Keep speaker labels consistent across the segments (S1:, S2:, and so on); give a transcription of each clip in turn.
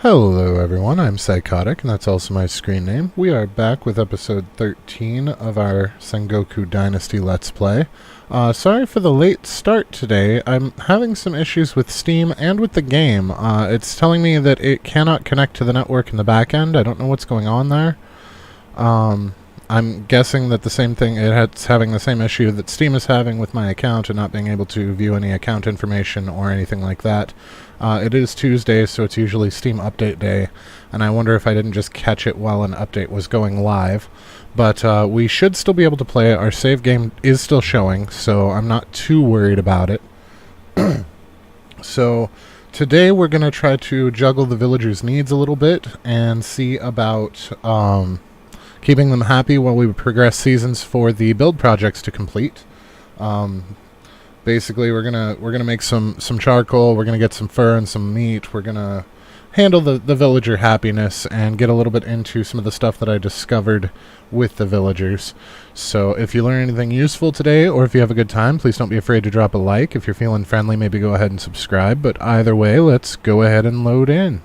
S1: Hello everyone, I'm Psychotic, and that's also my screen name. We are back with episode 13 of our Sengoku Dynasty Let's Play. Sorry for the late start today. I'm having some issues with Steam and with the game. It's telling me that it cannot connect to the network in the back end. I don't know what's going on there. I'm guessing that the same thing, it's having the same issue that Steam is having with my account and not being able to view any account information or anything like that. It is Tuesday, so it's usually Steam Update Day, and I wonder if I didn't just catch it while an update was going live. But we should still be able to play it. Our save game is still showing, so I'm not too worried about it. So today we're going to try to juggle the villagers' needs a little bit and see about keeping them happy while we progress seasons for the build projects to complete. Basically, we're gonna make some charcoal. We're gonna get some fur and some meat. We're gonna handle the villager happiness and get a little bit into some of the stuff that I discovered with the villagers. So if you learn anything useful today, or if you have a good time, please don't be afraid to drop a like. If you're feeling friendly, maybe go ahead and subscribe. But either way, let's go ahead and load in.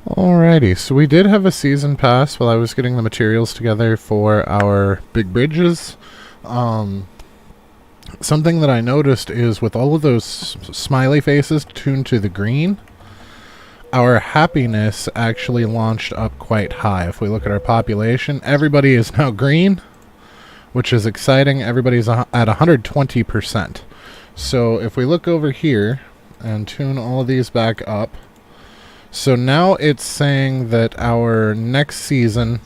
S1: Alrighty, so we did have a season pass while I was getting the materials together for our big bridges. Something that I noticed is with all of those smiley faces tuned to the green, our happiness actually launched up quite high. If we look at our population, everybody is now green, which is exciting. Everybody's at 120%. So if we look over here and tune all of these back up, so now it's saying that our next season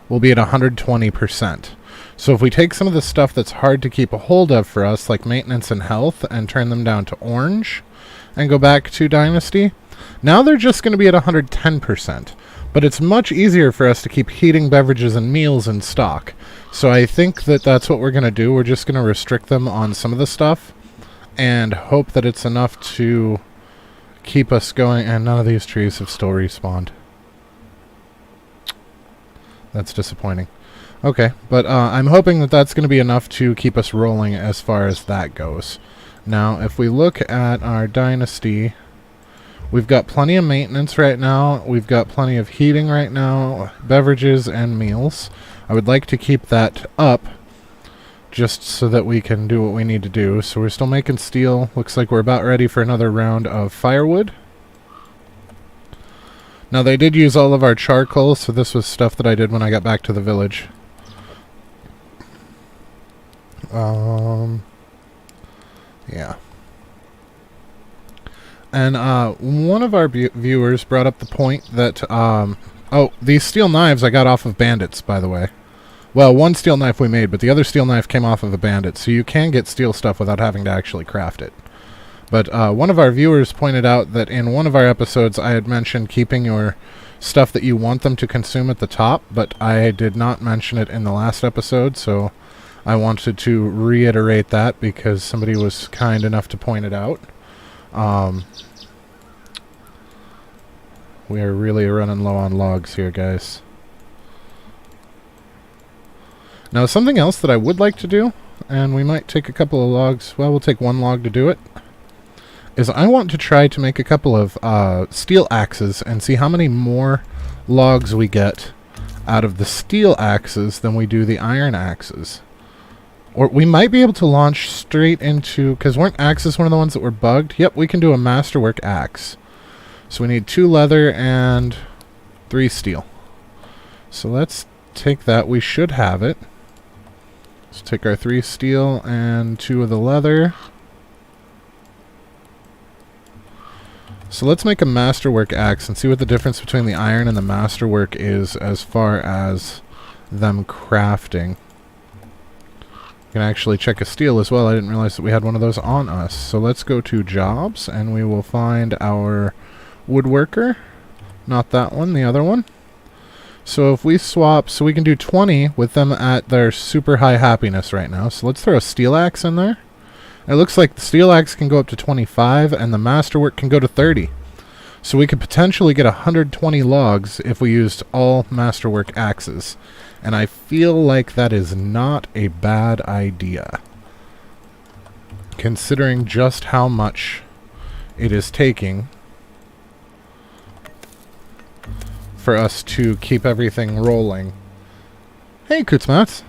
S1: will be at 120%. So if we take some of the stuff that's hard to keep a hold of for us, like maintenance and health, and turn them down to orange, and go back to Dynasty, now they're just going to be at 110%. But it's much easier for us to keep heating beverages and meals in stock. So I think that that's what we're going to do. We're just going to restrict them on some of the stuff, and hope that it's enough to keep us going. And none of these trees have still respawned. That's disappointing. Okay, but I'm hoping that that's going to be enough to keep us rolling as far as that goes. Now, if we look at our dynasty, we've got plenty of maintenance right now. We've got plenty of heating right now, beverages and meals. I would like to keep that up just so that we can do what we need to do. So we're still making steel. Looks like we're about ready for another round of firewood. Now, they did use all of our charcoal, so this was stuff that I did when I got back to the village. Yeah. And one of our viewers brought up the point that, oh, these steel knives I got off of bandits, by the way. Well, one steel knife we made, but the other steel knife came off of a bandit, so you can get steel stuff without having to actually craft it. But one of our viewers pointed out that in one of our episodes I had mentioned keeping your stuff that you want them to consume at the top, but I did not mention it in the last episode, so I wanted to reiterate that because somebody was kind enough to point it out. We are really running low on logs here, guys. Now, something else that I would like to do, and we might take a couple of logs, well, we'll take one log to do it, is I want to try to make a couple of steel axes and see how many more logs we get out of the steel axes than we do the iron axes. Or we might be able to launch straight into... Because weren't axes one of the ones that were bugged? Yep, we can do a masterwork axe. So we need 2 leather and 3 steel. So let's take that. We should have it. Let's take our 3 steel and 2 of the leather. So let's make a masterwork axe and see what the difference between the iron and the masterwork is as far as them crafting. You can actually check a steel as well. I didn't realize that we had one of those on us. So let's go to jobs and we will find our woodworker. Not that one, the other one. So if we swap, so we can do 20 with them at their super high happiness right now. So let's throw a steel axe in there. It looks like the steel axe can go up to 25 and the masterwork can go to 30. So we could potentially get 120 logs if we used all masterwork axes. And I feel like that is not a bad idea, considering just how much it is taking for us to keep everything rolling. Hey, Kutzmats.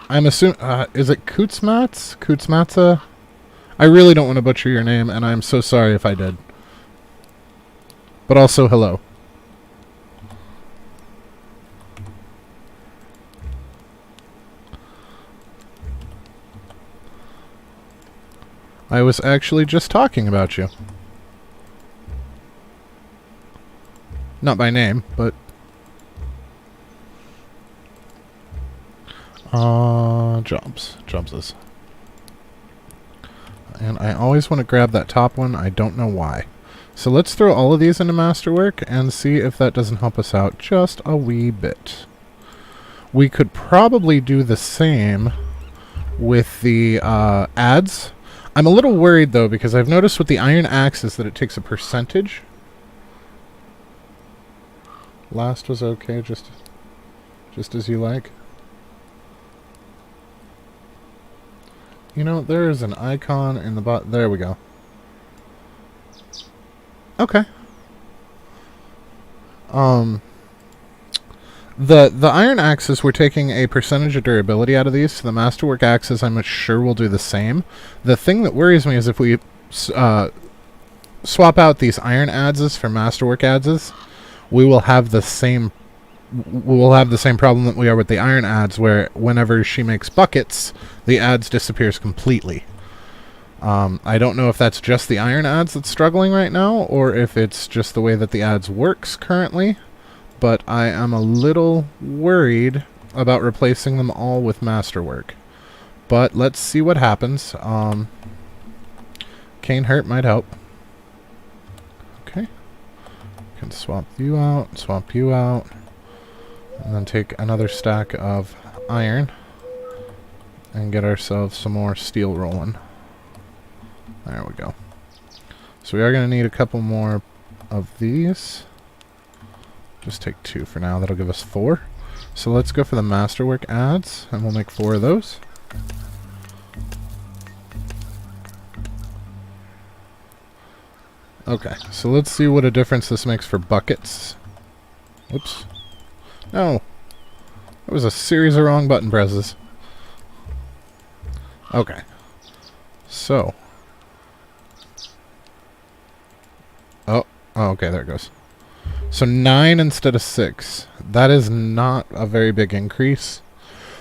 S1: I'm assuming... is it Kutzmats? Kutzmatsa? I really don't want to butcher your name, and I'm so sorry if I did. But also, hello. I was actually just talking about you. Not by name, but... Jobs. And I always want to grab that top one. I don't know why. So let's throw all of these into Masterwork and see if that doesn't help us out just a wee bit. We could probably do the same with the ads. I'm a little worried, though, because I've noticed with the iron axes that it takes a percentage. Last was okay, just as you like. You know, there is an icon in the bottom. There we go. Okay. The iron axes, we're taking a percentage of durability out of these. So the masterwork axes, I'm sure will do the same. The thing that worries me is if we swap out these iron adzes for masterwork adzes, we will have the same problem that we are with the iron adze, where whenever she makes buckets, the adze disappears completely. I don't know if that's just the iron adze that's struggling right now, or if it's just the way that the adze works currently, but I am a little worried about replacing them all with masterwork. But let's see what happens. Cane Hurt might help. Okay. Can swap you out, and then take another stack of iron and get ourselves some more steel rolling. There we go. So we are going to need a couple more of these. Just take 2 for now. That'll give us 4. So let's go for the masterwork ads, and we'll make 4 of those. Okay, so let's see what a difference this makes for buckets. Oops. No! It was a series of wrong button presses. Okay. So. Oh, okay, there it goes. So 9 instead of 6. That is not a very big increase.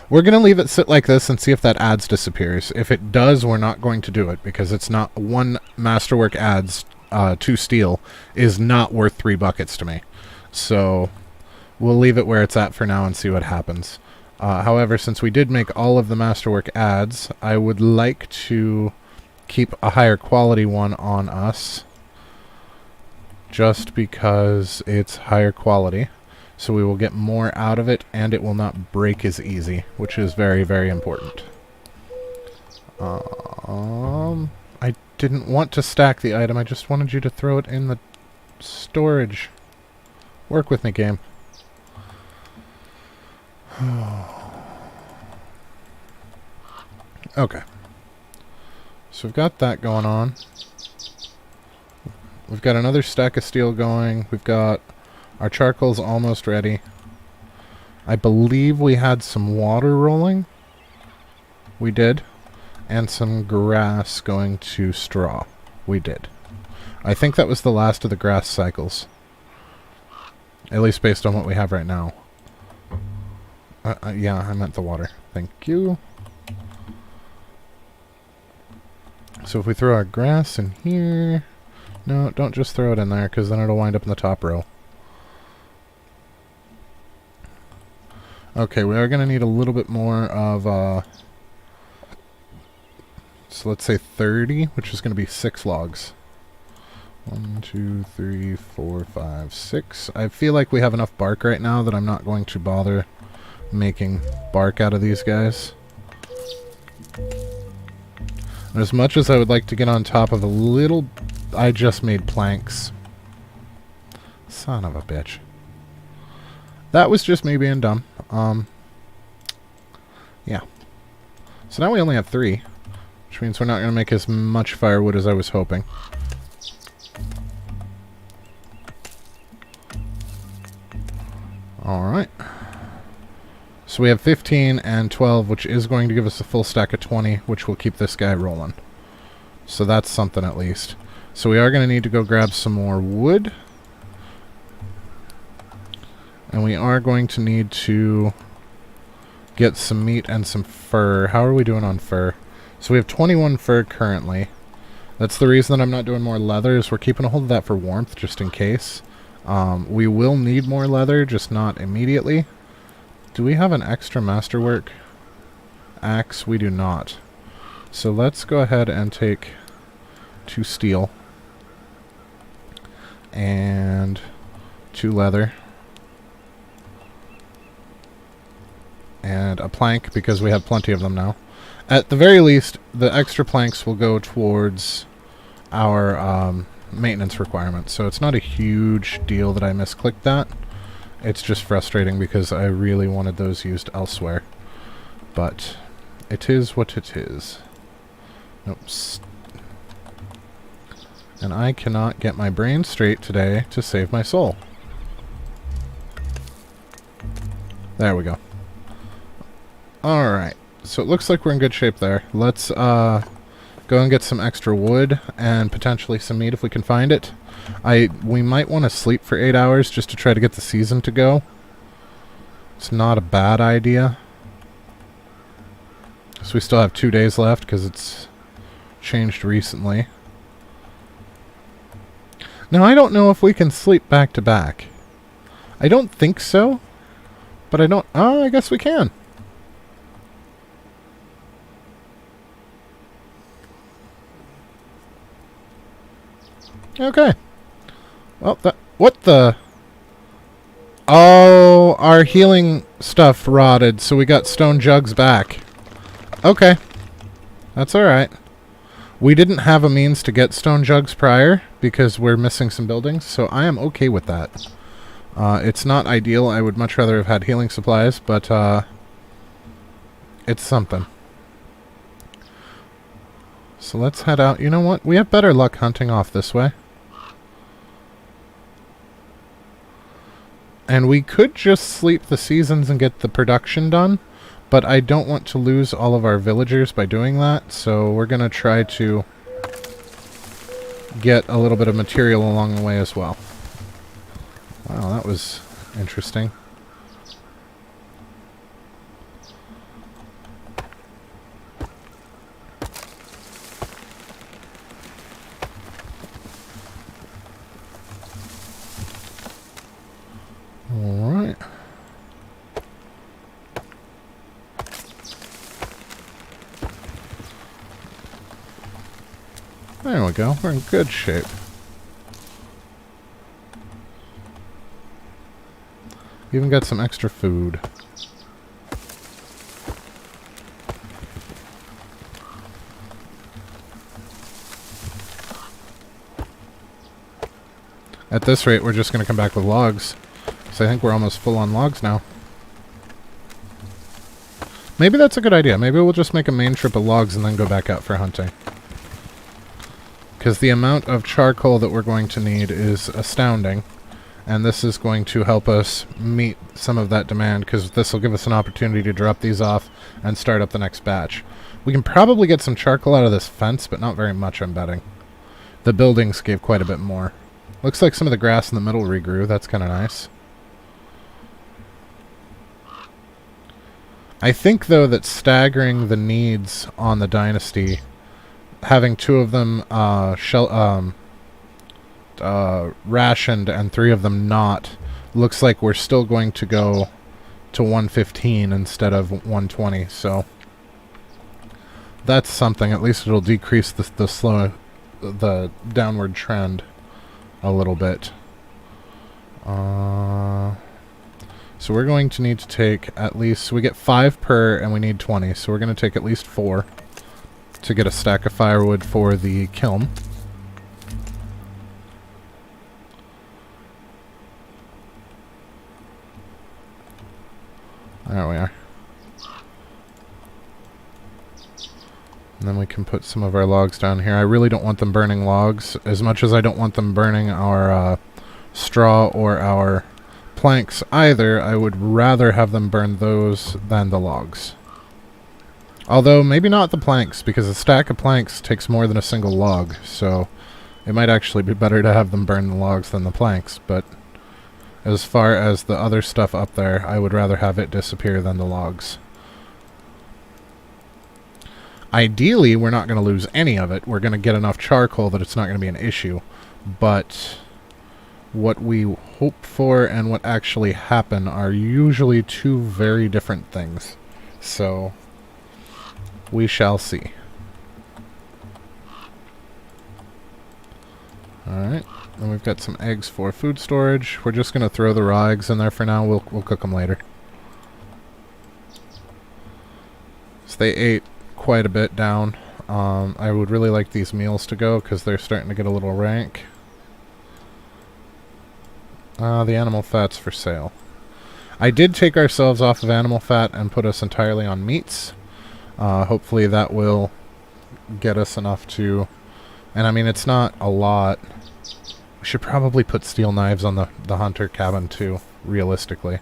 S1: We're going to leave it sit like this and see if that ads disappears. If it does, we're not going to do it, because it's not one masterwork ads 2 steel is not worth 3 buckets to me. So we'll leave it where it's at for now and see what happens. However, since we did make all of the masterwork ads, I would like to keep a higher quality one on us, just because it's higher quality. So we will get more out of it, and it will not break as easy, which is very, very important. I didn't want to stack the item, I just wanted you to throw it in the storage. Work with me, game. Okay. So we've got that going on. We've got another stack of steel going. We've got our charcoal's almost ready. I believe we had some water rolling. We did. And some grass going to straw. We did. I think that was the last of the grass cycles. At least based on what we have right now. Yeah, I meant the water. Thank you. So if we throw our grass in here... No, don't just throw it in there, because then it'll wind up in the top row. Okay, we are going to need a little bit more of... so let's say 30, which is going to be 6 logs. 1, 2, 3, 4, 5, 6. I feel like we have enough bark right now that I'm not going to bother making bark out of these guys. And as much as I would like to get on top of a little... I just made planks. Son of a bitch. That was just me being dumb. Yeah. So now we only have 3. Which means we're not going to make as much firewood as I was hoping. Alright. So we have 15 and 12, which is going to give us a full stack of 20, which will keep this guy rolling. So that's something at least. So we are going to need to go grab some more wood. And we are going to need to get some meat and some fur. How are we doing on fur? So we have 21 fur currently. That's the reason that I'm not doing more leather, is we're keeping a hold of that for warmth, just in case. We will need more leather, just not immediately. Do we have an extra masterwork axe? We do not. So let's go ahead and take 2 steel. And 2 leather. And a plank, because we have plenty of them now. At the very least, the extra planks will go towards our maintenance requirements. So it's not a huge deal that I misclicked that. It's just frustrating because I really wanted those used elsewhere. But it is what it is. Nope. And I cannot get my brain straight today to save my soul. There we go. Alright. So it looks like we're in good shape there. Let's go and get some extra wood and potentially some meat if we can find it. We might want to sleep for 8 hours just to try to get the season to go. It's not a bad idea. So we still have 2 days left because it's changed recently. Now, I don't know if we can sleep back to back. I don't think so. But I don't... Oh, I guess we can. Okay. Well, what the... Oh, our healing stuff rotted, so we got stone jugs back. Okay. That's alright. We didn't have a means to get stone jugs prior, because we're missing some buildings, so I am okay with that. It's not ideal. I would much rather have had healing supplies, but it's something. So let's head out. You know what? We have better luck hunting off this way. And we could just sleep the seasons and get the production done, but I don't want to lose all of our villagers by doing that, so we're going to try to get a little bit of material along the way as well. Wow, that was interesting. Alright. There we go. We're in good shape. Even got some extra food. At this rate, we're just going to come back with logs. So I think we're almost full on logs now. Maybe that's a good idea. Maybe we'll just make a main trip of logs and then go back out for hunting. Because the amount of charcoal that we're going to need is astounding. And this is going to help us meet some of that demand, because this will give us an opportunity to drop these off and start up the next batch. We can probably get some charcoal out of this fence, but not very much, I'm betting. The buildings gave quite a bit more. Looks like some of the grass in the middle regrew. That's kind of nice. I think, though, that staggering the needs on the Dynasty, having 2 of them rationed and 3 of them not, looks like we're still going to go to 115 instead of 120, so that's something. At least it'll decrease the downward trend a little bit. So we're going to need to take at least, we get 5 per and we need 20, so we're going to take at least 4 to get a stack of firewood for the kiln. There we are. And then we can put some of our logs down here. I really don't want them burning logs, as much as I don't want them burning our straw or our planks either. I would rather have them burn those than the logs. Although, maybe not the planks, because a stack of planks takes more than a single log, so it might actually be better to have them burn the logs than the planks, but as far as the other stuff up there, I would rather have it disappear than the logs. Ideally, we're not going to lose any of it. We're going to get enough charcoal that it's not going to be an issue, but what we hope for and what actually happen are usually 2 very different things. So we shall see. Alright, and we've got some eggs for food storage. We're just going to throw the raw eggs in there for now. We'll cook them later. So they ate quite a bit down. I would really like these meals to go because they're starting to get a little rank. The animal fat's for sale. I did take ourselves off of animal fat and put us entirely on meats. Hopefully that will get us enough to... And I mean, it's not a lot. We should probably put steel knives on the hunter cabin too, realistically.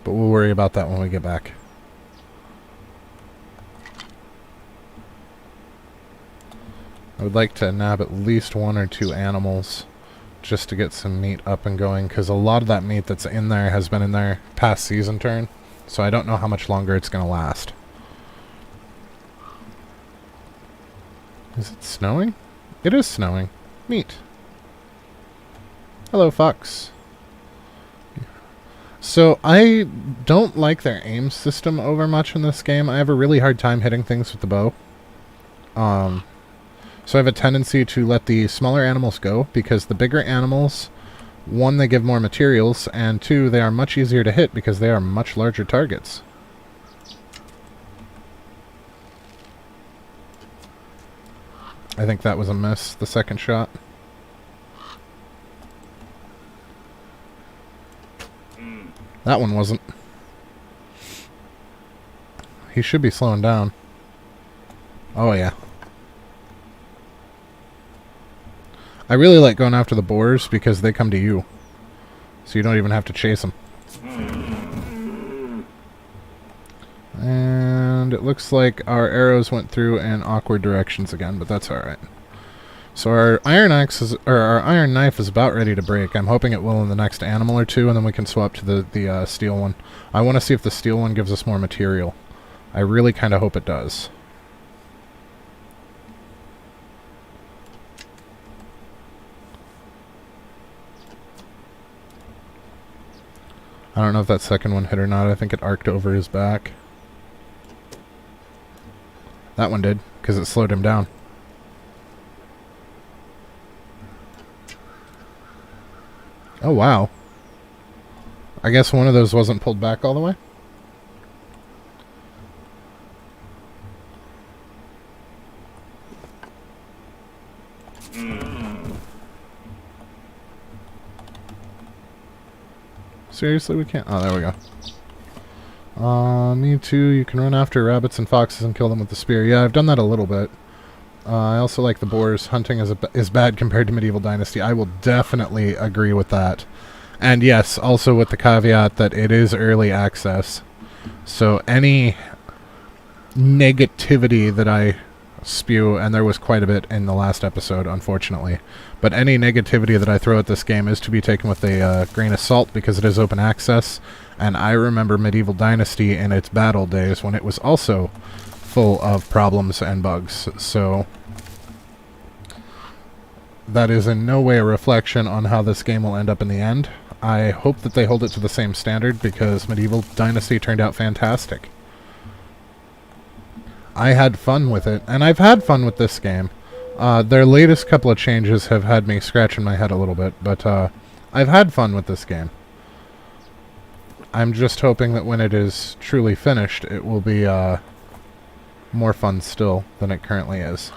S1: But we'll worry about that when we get back. I would like to nab at least 1 or 2 animals just to get some meat up and going, because a lot of that meat that's in there has been in there past season turn, so I don't know how much longer it's going to last. Is it snowing? It is snowing. Neat. Hello, fox. So, I don't like their aim system over much in this game. I have a really hard time hitting things with the bow. So I have a tendency to let the smaller animals go, because the bigger animals, 1, they give more materials, and 2, they are much easier to hit because they are much larger targets. I think that was a miss, the second shot. That one wasn't. He should be slowing down. Oh, yeah. I really like going after the boars because they come to you. So you don't even have to chase them. And it looks like our arrows went through in awkward directions again, but that's alright. So our iron axe is, or our iron knife is about ready to break. I'm hoping it will in the next animal or two, and then we can swap to the steel one. I want to see if the steel one gives us more material. I really kind of hope it does. I don't know if that second one hit or not. I think it arced over his back. That one did, because it slowed him down. Oh, wow. I guess one of those wasn't pulled back all the way? Seriously, we can't... Oh, there we go. Me too. You can run after rabbits and foxes and kill them with the spear. Yeah, I've done that a little bit. I also like the boars. Hunting is bad compared to Medieval Dynasty. I will definitely agree with that. And yes, also with the caveat that it is early access. So any negativity that I spew, and there was quite a bit in the last episode, unfortunately, but any negativity that I throw at this game is to be taken with a grain of salt because it is open access, and I remember Medieval Dynasty in its battle days when it was also full of problems and bugs, so that is in no way a reflection on how this game will end up in the end. I hope that they hold it to the same standard because Medieval Dynasty turned out fantastic. I had fun with it, and I've had fun with this game. Their latest couple of changes have had me scratching my head a little bit, but I've had fun with this game. I'm just hoping that when it is truly finished, it will be more fun still than it currently is.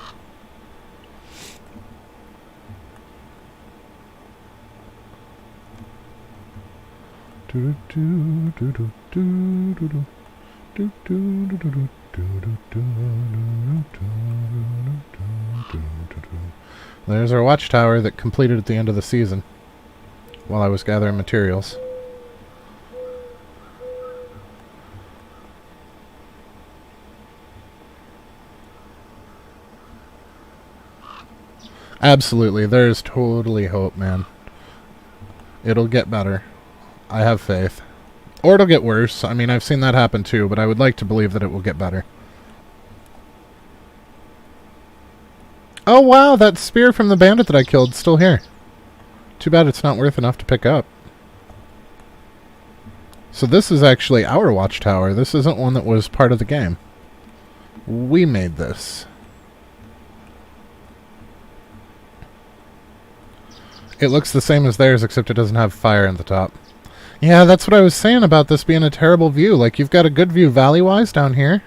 S1: There's our watchtower that completed at the end of the season while I was gathering materials. Absolutely, there's totally hope, man. It'll get better. I have faith. Or it'll get worse. I mean, I've seen that happen too, but I would like to believe that it will get better. Oh wow, that spear from the bandit that I killed is still here. Too bad it's not worth enough to pick up. So this is actually our watchtower. This isn't one that was part of the game. We made this. It looks the same as theirs, except it doesn't have fire in the top. Yeah, that's what I was saying about this being a terrible view. Like, you've got a good view valley-wise down here.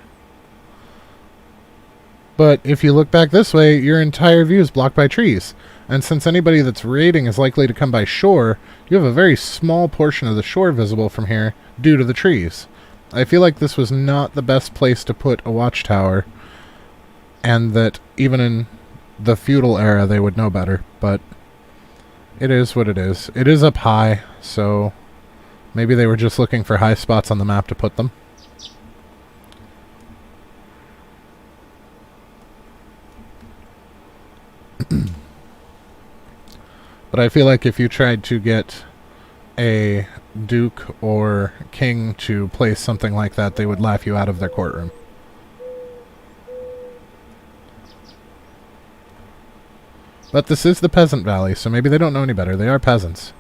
S1: But if you look back this way, your entire view is blocked by trees. And since anybody that's raiding is likely to come by shore, you have a very small portion of the shore visible from here due to the trees. I feel like this was not the best place to put a watchtower, and that even in the feudal era they would know better, but it is what it is. It is up high, so maybe they were just looking for high spots on the map to put them. But I feel like if you tried to get a duke or king to place something like that, they would laugh you out of their courtroom. But this is the peasant valley, so maybe they don't know any better. They are peasants.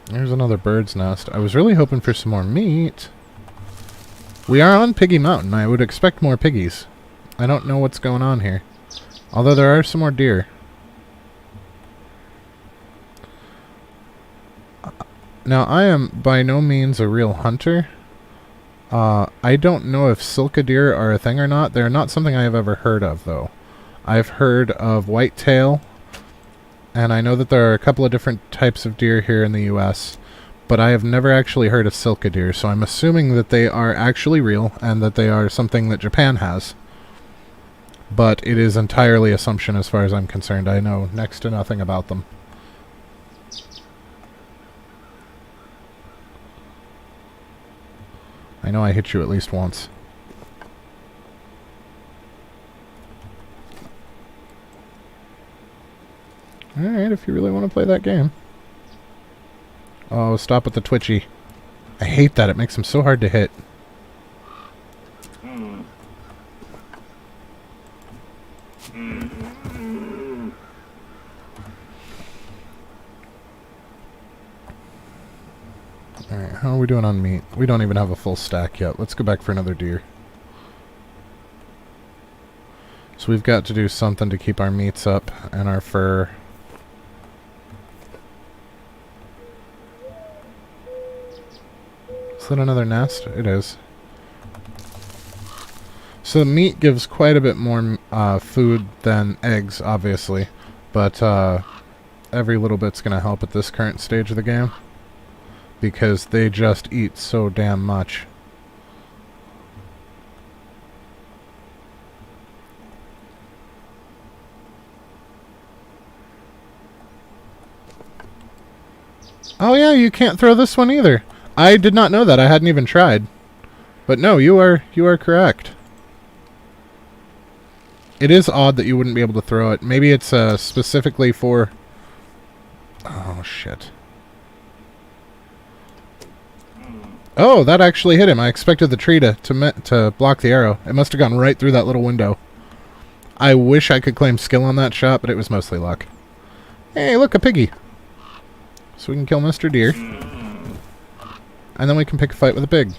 S1: There's another bird's nest. I was really hoping for some more meat. We are on Piggy Mountain. I would expect more piggies. I don't know what's going on here. Although there are some more deer. Now, I am by no means a real hunter. I don't know if silka deer are a thing or not. They're not something I have ever heard of, though. I've heard of whitetail, and I know that there are a couple of different types of deer here in the U.S., but I have never actually heard of silka deer, so I'm assuming that they are actually real, and that they are something that Japan has. But it is entirely assumption as far as I'm concerned. I know next to nothing about them. I know I hit you at least once. Alright, if you really want to play that game. Oh, stop with the twitchy. I hate that. It makes them so hard to hit. Alright, how are we doing on meat? We don't even have a full stack yet. Let's go back for another deer. So we've got to do something to keep our meats up and our fur. Is that another nest? It is. So the meat gives quite a bit more food than eggs, obviously. But every little bit's going to help at this current stage of the game, because they just eat so damn much. Oh yeah, you can't throw this one either. I did not know that. I hadn't even tried. But no, you are correct. It is odd that you wouldn't be able to throw it. Maybe it's specifically for... Oh, shit. Oh, that actually hit him. I expected the tree to block the arrow. It must have gone right through that little window. I wish I could claim skill on that shot, but it was mostly luck. Hey, look, a piggy. So we can kill Mr. Deer. And then we can pick a fight with a pig.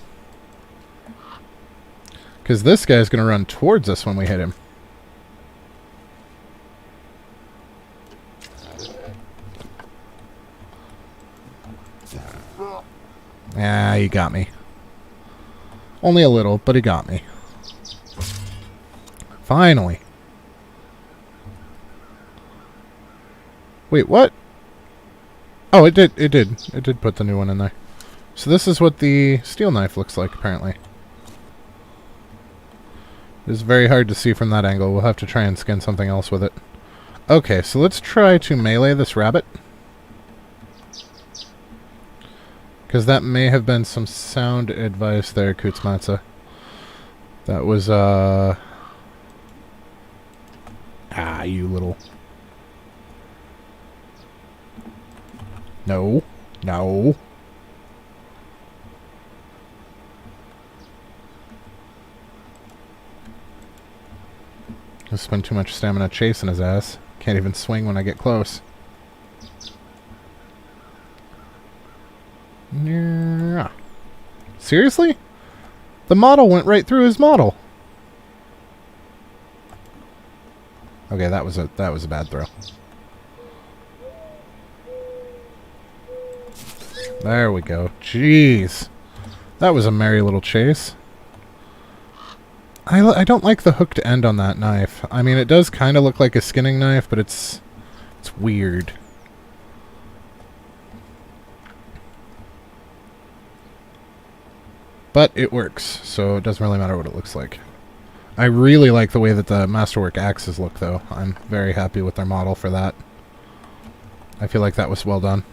S1: Because this guy's going to run towards us when we hit him. Ah, he got me. Only a little, but he got me. Finally. Wait, what? Oh, it did. It did. It did put the new one in there. So this is what the steel knife looks like, apparently. It's very hard to see from that angle. We'll have to try and skin something else with it. Okay, so let's try to melee this rabbit. Because that may have been some sound advice there, Kutsmatsa. That was, Ah, you little... No. No. I spend too much stamina chasing his ass. Can't even swing when I get close. Yeah. Seriously? The model went right through his model. Okay, that was a bad throw. There we go. Jeez. That was a merry little chase. I don't like the hooked end on that knife. I mean, it does kind of look like a skinning knife, but it's weird. But it works, so it doesn't really matter what it looks like. I really like the way that the Masterwork axes look, though. I'm very happy with their model for that. I feel like that was well done.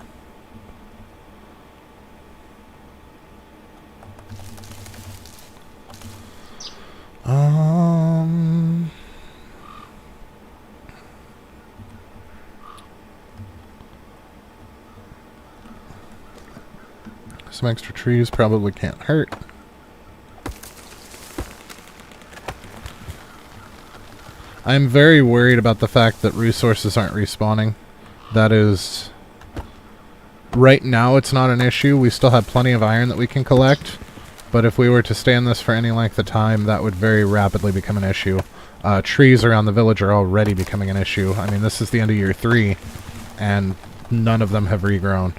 S1: Some extra trees probably can't hurt. I'm very worried about the fact that resources aren't respawning. That is... Right now it's not an issue. We still have plenty of iron that we can collect. But if we were to stay in this for any length of time, that would very rapidly become an issue. Trees around the village are already becoming an issue. I mean, this is the end of year 3, and none of them have regrown.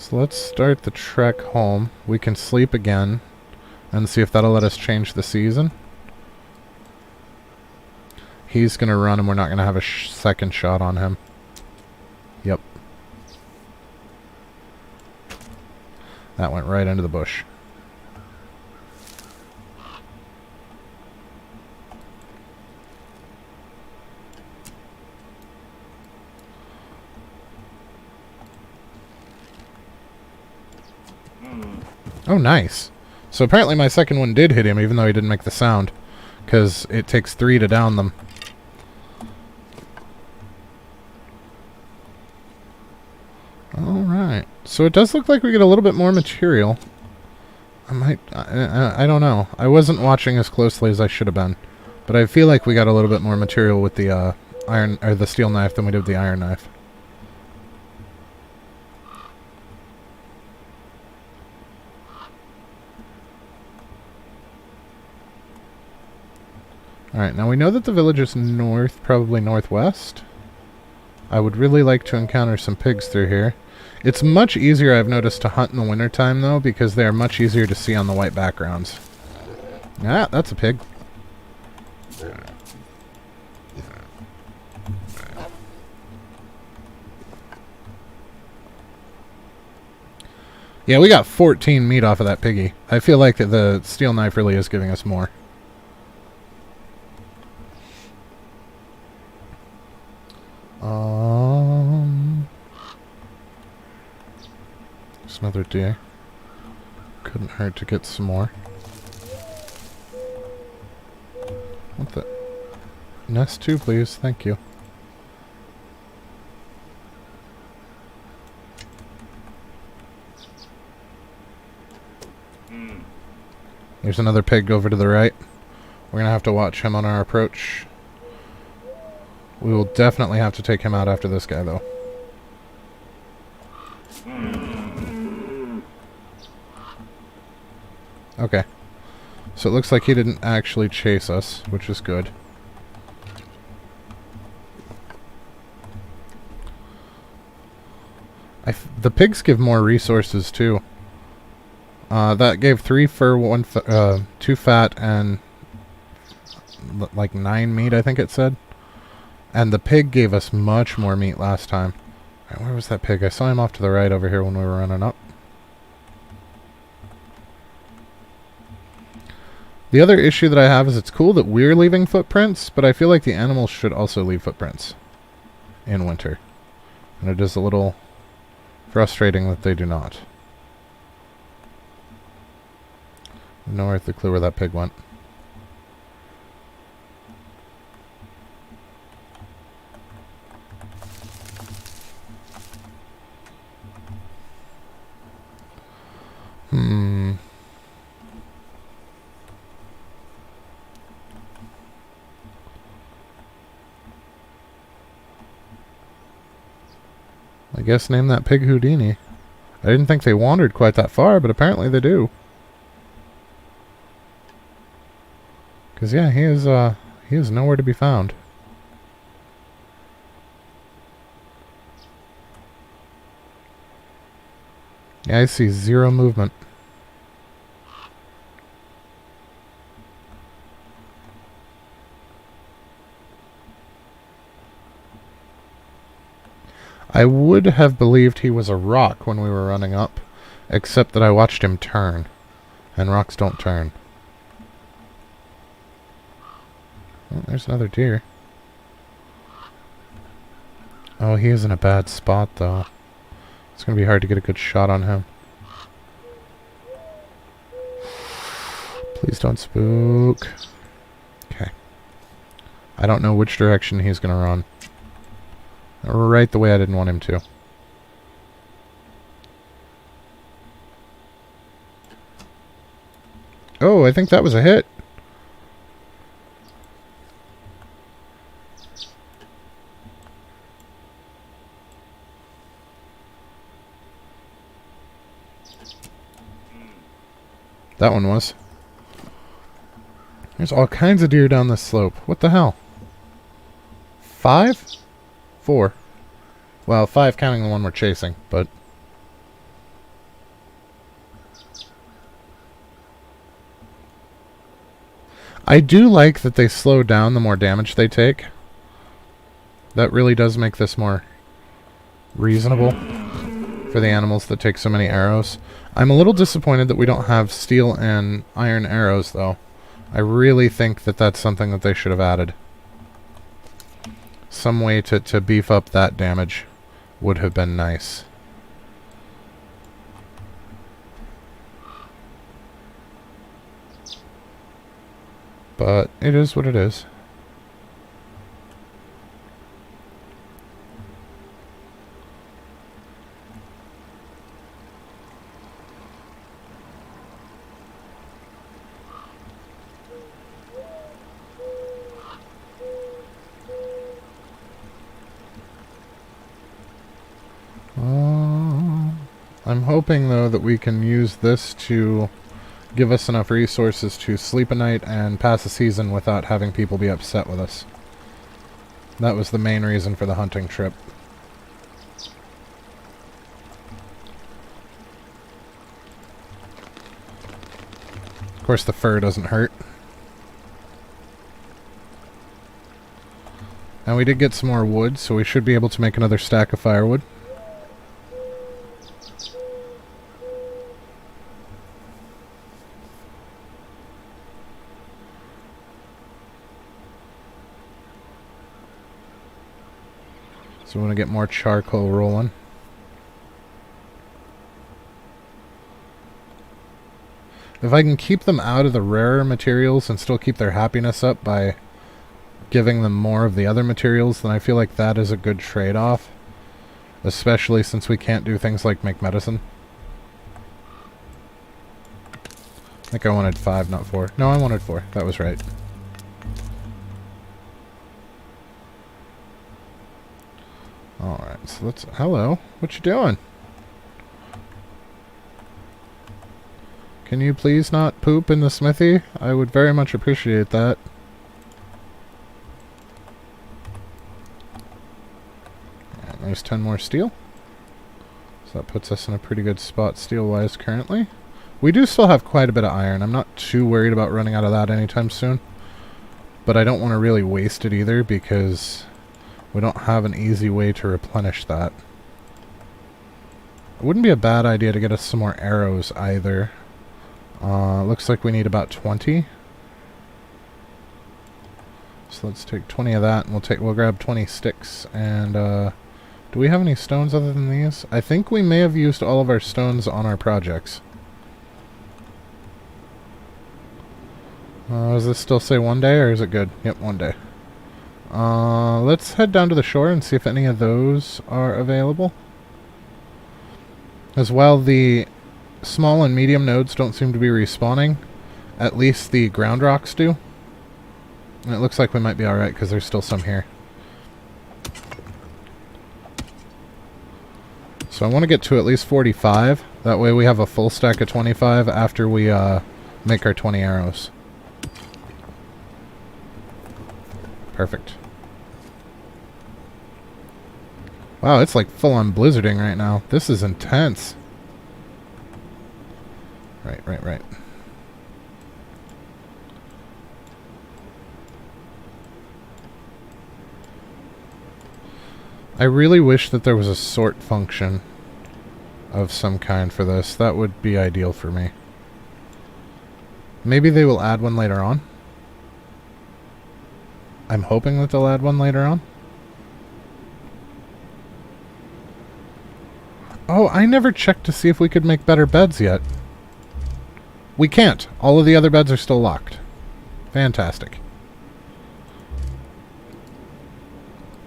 S1: So let's start the trek home. We can sleep again and see if that'll let us change the season. He's going to run and we're not going to have a second shot on him. Yep. That went right into the bush. Oh, nice. So apparently my second one did hit him, even though he didn't make the sound. Because it takes 3 to down them. Alright. So it does look like we get a little bit more material. I don't know. I wasn't watching as closely as I should have been. But I feel like we got a little bit more material with the iron or the steel knife than we did with the iron knife. Alright, now we know that the village is north, probably northwest. I would really like to encounter some pigs through here. It's much easier, I've noticed, to hunt in the wintertime, though, because they are much easier to see on the white backgrounds. Ah, that's a pig. Yeah, we got 14 meat off of that piggy. I feel like that the steel knife really is giving us more. There's another deer. Couldn't hurt to get some more. What the? Nest 2, please. Thank you. There's another pig over to the right. We're gonna have to watch him on our approach. We will definitely have to take him out after this guy, though. Okay. So it looks like he didn't actually chase us, which is good. The pigs give more resources, too. That gave 3 fur, 2 fat, and like 9 meat, I think it said. And the pig gave us much more meat last time. Right, where was that pig? I saw him off to the right over here when we were running up. The other issue that I have is it's cool that we're leaving footprints, but I feel like the animals should also leave footprints in winter. And it is a little frustrating that they do not. No earthly clue where that pig went. I guess name that pig Houdini. I didn't think they wandered quite that far, but apparently they do. Because, yeah, he is nowhere to be found. Yeah, I see 0 movement. I would have believed he was a rock when we were running up, except that I watched him turn, and rocks don't turn. Oh, there's another deer. Oh, he is in a bad spot, though. It's going to be hard to get a good shot on him. Please don't spook. Okay. I don't know which direction he's going to run. Right the way I didn't want him to. Oh, I think that was a hit. That one was. There's all kinds of deer down this slope. What the hell? 5? 4. Well, 5 counting the one we're chasing, but... I do like that they slow down the more damage they take. That really does make this more reasonable for the animals that take so many arrows. I'm a little disappointed that we don't have steel and iron arrows, though. I really think that that's something that they should have added. Some way to beef up that damage would have been nice. But it is what it is. I'm hoping, though, that we can use this to give us enough resources to sleep a night and pass a season without having people be upset with us. That was the main reason for the hunting trip. Of course, the fur doesn't hurt. And we did get some more wood, so we should be able to make another stack of firewood. So we want to get more charcoal rolling. If I can keep them out of the rarer materials and still keep their happiness up by giving them more of the other materials, then I feel like that is a good trade-off. Especially since we can't do things like make medicine. I think I wanted 5, not 4. No, I wanted 4. That was right. Alright, so let's... Hello. What you doing? Can you please not poop in the smithy? I would very much appreciate that. And there's 10 more steel. So that puts us in a pretty good spot steel-wise currently. We do still have quite a bit of iron. I'm not too worried about running out of that anytime soon. But I don't want to really waste it either because we don't have an easy way to replenish that. It wouldn't be a bad idea to get us some more arrows either. Looks like we need about 20. So let's take 20 of that and we'll grab 20 sticks. And do we have any stones other than these? I think we may have used all of our stones on our projects. Does this still say 1 day or is it good? Yep, 1 day. Let's head down to the shore and see if any of those are available. As well, the small and medium nodes don't seem to be respawning. At least the ground rocks do. And it looks like we might be alright because there's still some here. So I want to get to at least 45. That way we have a full stack of 25 after we make our 20 arrows. Perfect. Wow, it's like full-on blizzarding right now. This is intense. Right. I really wish that there was a sort function of some kind for this. That would be ideal for me. Maybe they will add one later on. I'm hoping that they'll add one later on. Oh, I never checked to see if we could make better beds yet. We can't. All of the other beds are still locked. Fantastic.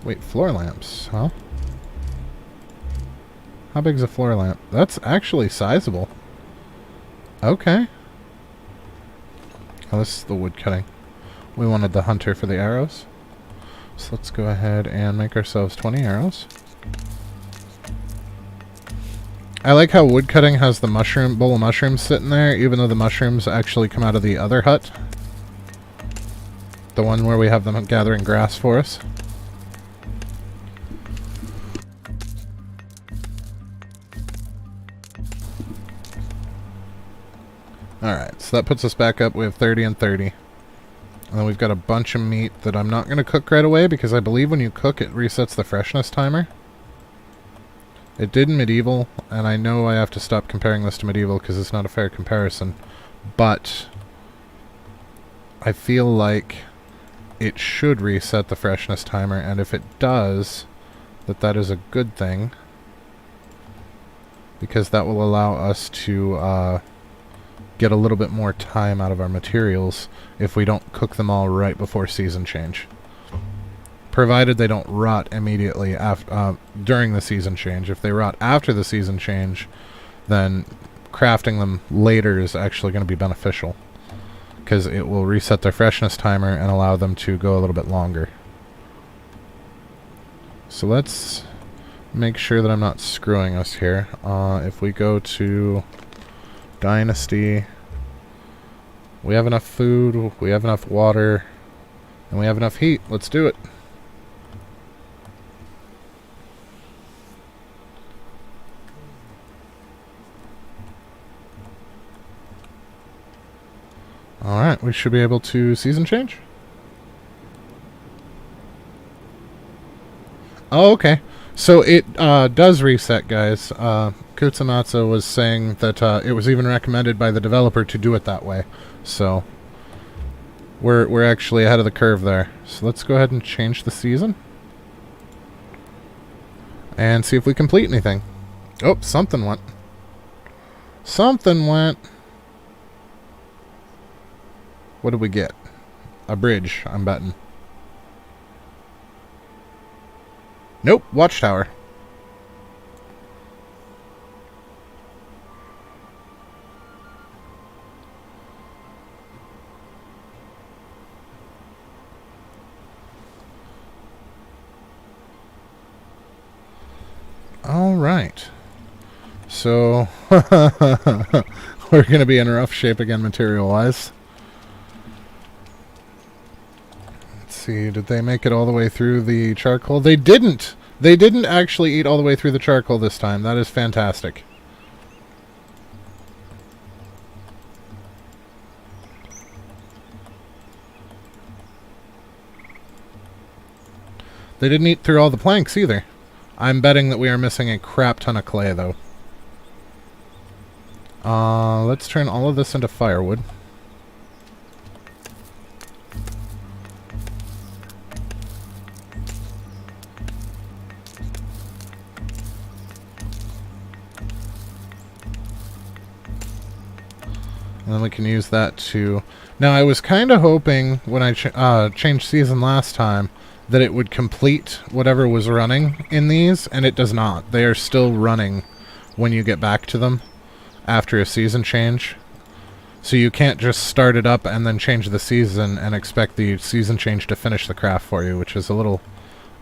S1: Wait, floor lamps, huh? How big's a floor lamp? That's actually sizable. Okay. Oh, this is the wood cutting. We wanted the hunter for the arrows. So let's go ahead and make ourselves 20 arrows. I like how wood cutting has the bowl of mushrooms sitting there, even though the mushrooms actually come out of the other hut. The one where we have them gathering grass for us. Alright, so that puts us back up. We have 30 and 30. And then we've got a bunch of meat that I'm not going to cook right away because I believe when you cook it resets the freshness timer. It did in Medieval, and I know I have to stop comparing this to Medieval because it's not a fair comparison. But I feel like it should reset the freshness timer, and if it does, that is a good thing. Because that will allow us to get a little bit more time out of our materials if we don't cook them all right before season change. Provided they don't rot immediately during the season change. If they rot after the season change, then crafting them later is actually going to be beneficial. Because it will reset their freshness timer and allow them to go a little bit longer. So let's make sure that I'm not screwing us here. If we go to Dynasty, we have enough food, we have enough water, and we have enough heat. Let's do it. Alright, we should be able to season change. Oh, okay. So it does reset, guys. Kutsumatsu was saying that it was even recommended by the developer to do it that way. So we're actually ahead of the curve there. So let's go ahead and change the season. And see if we complete anything. Oh, something went. Something went. What did we get? A bridge, I'm betting. Nope, watchtower. All right. So we're going to be in rough shape again material-wise. See, did they make it all the way through the charcoal? They didn't! They didn't actually eat all the way through the charcoal this time. That is fantastic. They didn't eat through all the planks either. I'm betting that we are missing a crap ton of clay, though. Let's turn all of this into firewood. And then we can use that to... Now, I was kind of hoping, when I changed season last time, that it would complete whatever was running in these, and it does not. They are still running when you get back to them after a season change. So you can't just start it up and then change the season and expect the season change to finish the craft for you, which is a little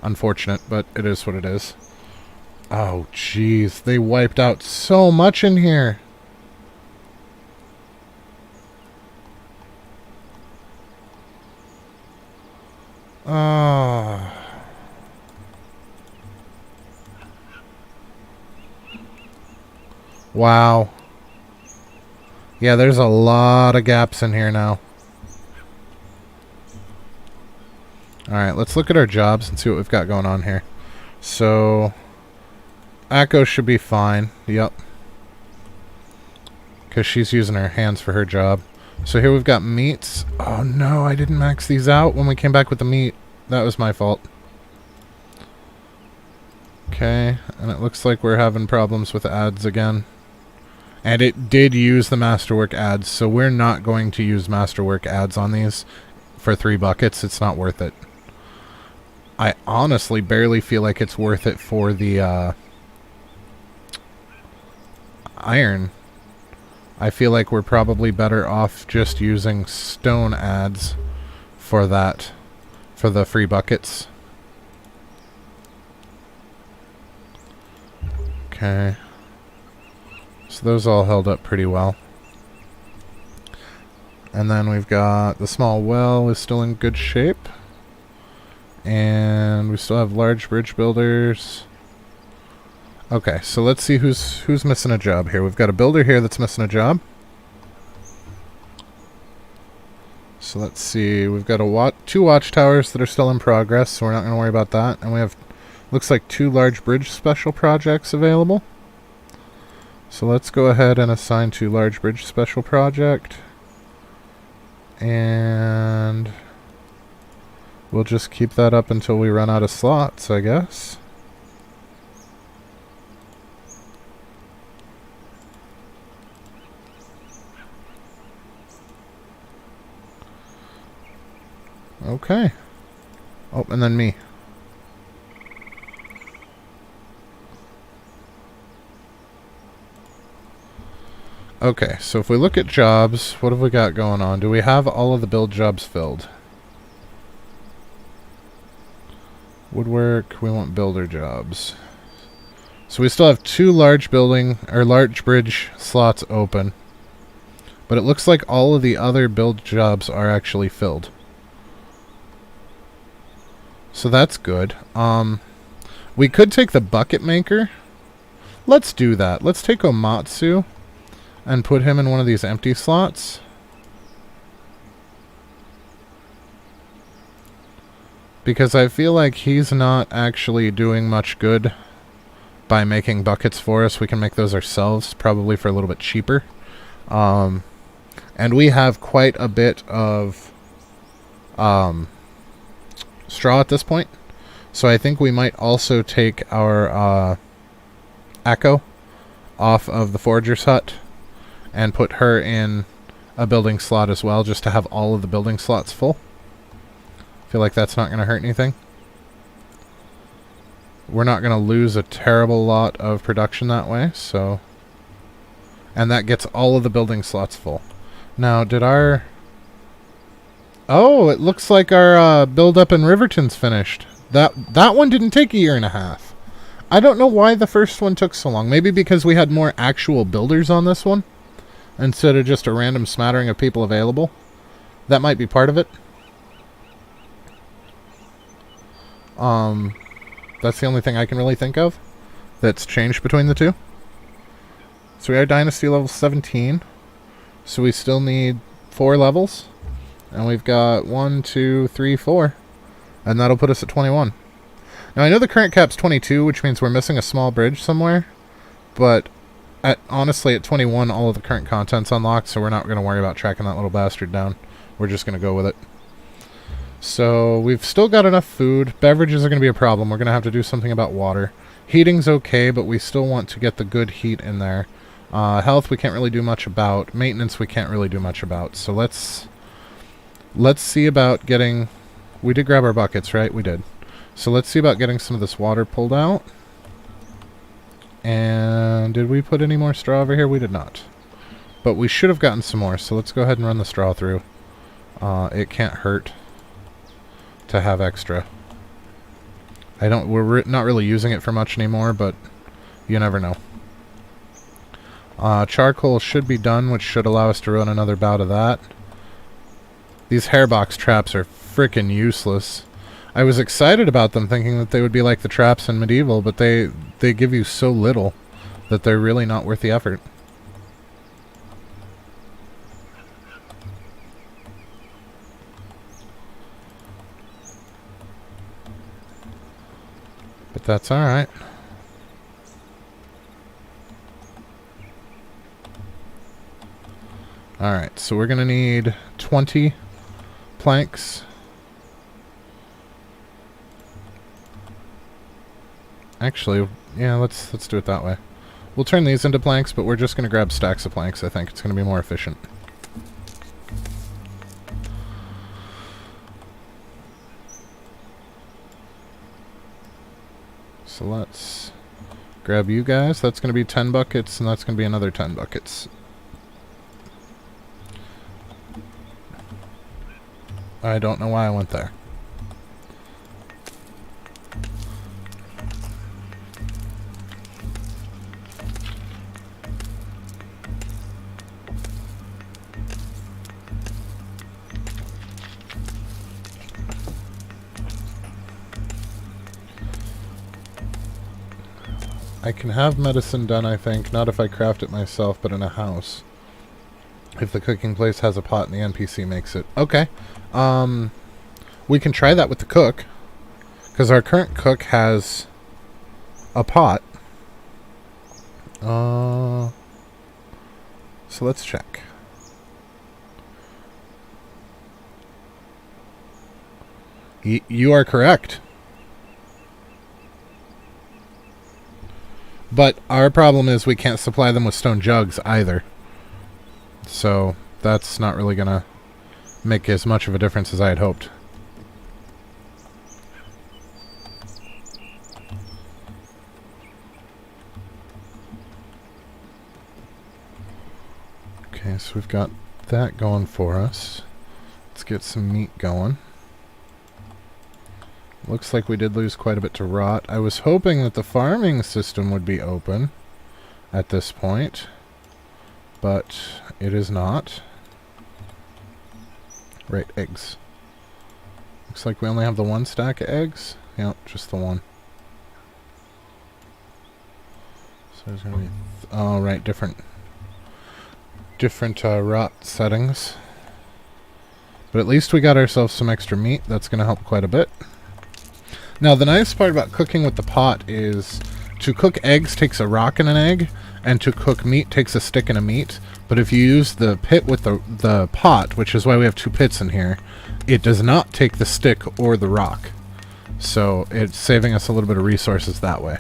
S1: unfortunate, but it is what it is. Oh, jeez. They wiped out so much in here. Oh. Wow. Yeah, there's a lot of gaps in here now. Alright, let's look at our jobs and see what we've got going on here. So, Akko should be fine. Yep. Because she's using her hands for her job. So here we've got meats. Oh no, I didn't max these out when we came back with the meat. That was my fault. Okay, and it looks like we're having problems with ads again. And it did use the Masterwork ads, so we're not going to use Masterwork ads on these for 3 buckets. It's not worth it. I honestly barely feel like it's worth it for the iron. I feel like we're probably better off just using stone ads for that, for the free buckets. Okay. So those all held up pretty well. And then we've got the small well is still in good shape. And we still have large bridge builders. Okay, so let's see who's missing a job here. We've got a builder here that's missing a job. So let's see. We've got two watchtowers that are still in progress, so we're not going to worry about that. And we have, looks like 2 large bridge special projects available. So let's go ahead and assign 2 large bridge special project. And we'll just keep that up until we run out of slots, I guess. Okay. Oh, and then me. Okay, so if we look at jobs, what have we got going on? Do we have all of the build jobs filled? Woodwork, we want builder jobs. So we still have 2 large bridge slots open. But it looks like all of the other build jobs are actually filled. So that's good. We could take the bucket maker. Let's do that. Let's take Omatsu and put him in one of these empty slots. Because I feel like he's not actually doing much good by making buckets for us. We can make those ourselves, probably for a little bit cheaper. And we have quite a bit of straw at this point. So I think we might also take our Echo off of the Forger's Hut and put her in a building slot as well, just to have all of the building slots full. Feel like that's not going to hurt anything. We're not going to lose a terrible lot of production that way, so... And that gets all of the building slots full. Now, did our... Oh, it looks like our build-up in Riverton's finished. That one didn't take 1.5 years. I don't know why the first one took so long. Maybe because we had more actual builders on this one, instead of just a random smattering of people available. That might be part of it. That's the only thing I can really think of that's changed between the two. So we are Dynasty level 17. So we still need 4 levels. And we've got 1, 2, 3, 4. And that'll put us at 21. Now I know the current cap's 22, which means we're missing a small bridge somewhere. But honestly, at 21, all of the current content's unlocked, so we're not going to worry about tracking that little bastard down. We're just going to go with it. So we've still got enough food. Beverages are going to be a problem. We're going to have to do something about water. Heating's okay, but we still want to get the good heat in there. Health we can't really do much about. Maintenance we can't really do much about. So let's see about getting... We did grab our buckets, right? We did. So let's see about getting some of this water pulled out. And did we put any more straw over here? We did not. But we should have gotten some more, so let's go ahead and run the straw through. It can't hurt to have extra. We're not really using it for much anymore, but you never know. Charcoal should be done, which should allow us to run another bout of that. These hairbox traps are frickin' useless. I was excited about them, thinking that they would be like the traps in Medieval, but they give you so little that they're really not worth the effort. But that's alright. Alright, so we're gonna need 20 planks. Actually, yeah, let's do it that way. We'll turn these into planks, but we're just gonna grab stacks of planks, I think. It's gonna be more efficient. So let's grab you guys. That's gonna be 10 buckets, and that's gonna be another 10 buckets. I don't know why I went there. I can have medicine done, I think. Not if I craft it myself, but in a house. If the cooking place has a pot and the NPC makes it. Okay. We can try that with the cook. Because our current cook has a pot. So let's check. You are correct. But our problem is we can't supply them with stone jugs either. So that's not really going to make as much of a difference as I had hoped. Okay, so we've got that going for us. Let's get some meat going. Looks like we did lose quite a bit to rot. I was hoping that the farming system would be open at this point, but it is not. Right, eggs. Looks like we only have the one stack of eggs. Yep, just the one. So there's gonna be... oh, right, different rot settings. But at least we got ourselves some extra meat. That's going to help quite a bit. Now, the nice part about cooking with the pot is to cook eggs takes a rock and an egg, and to cook meat takes a stick and a meat. But if you use the pit with the pot, which is why we have two pits in here, it does not take the stick or the rock. So it's saving us a little bit of resources that way.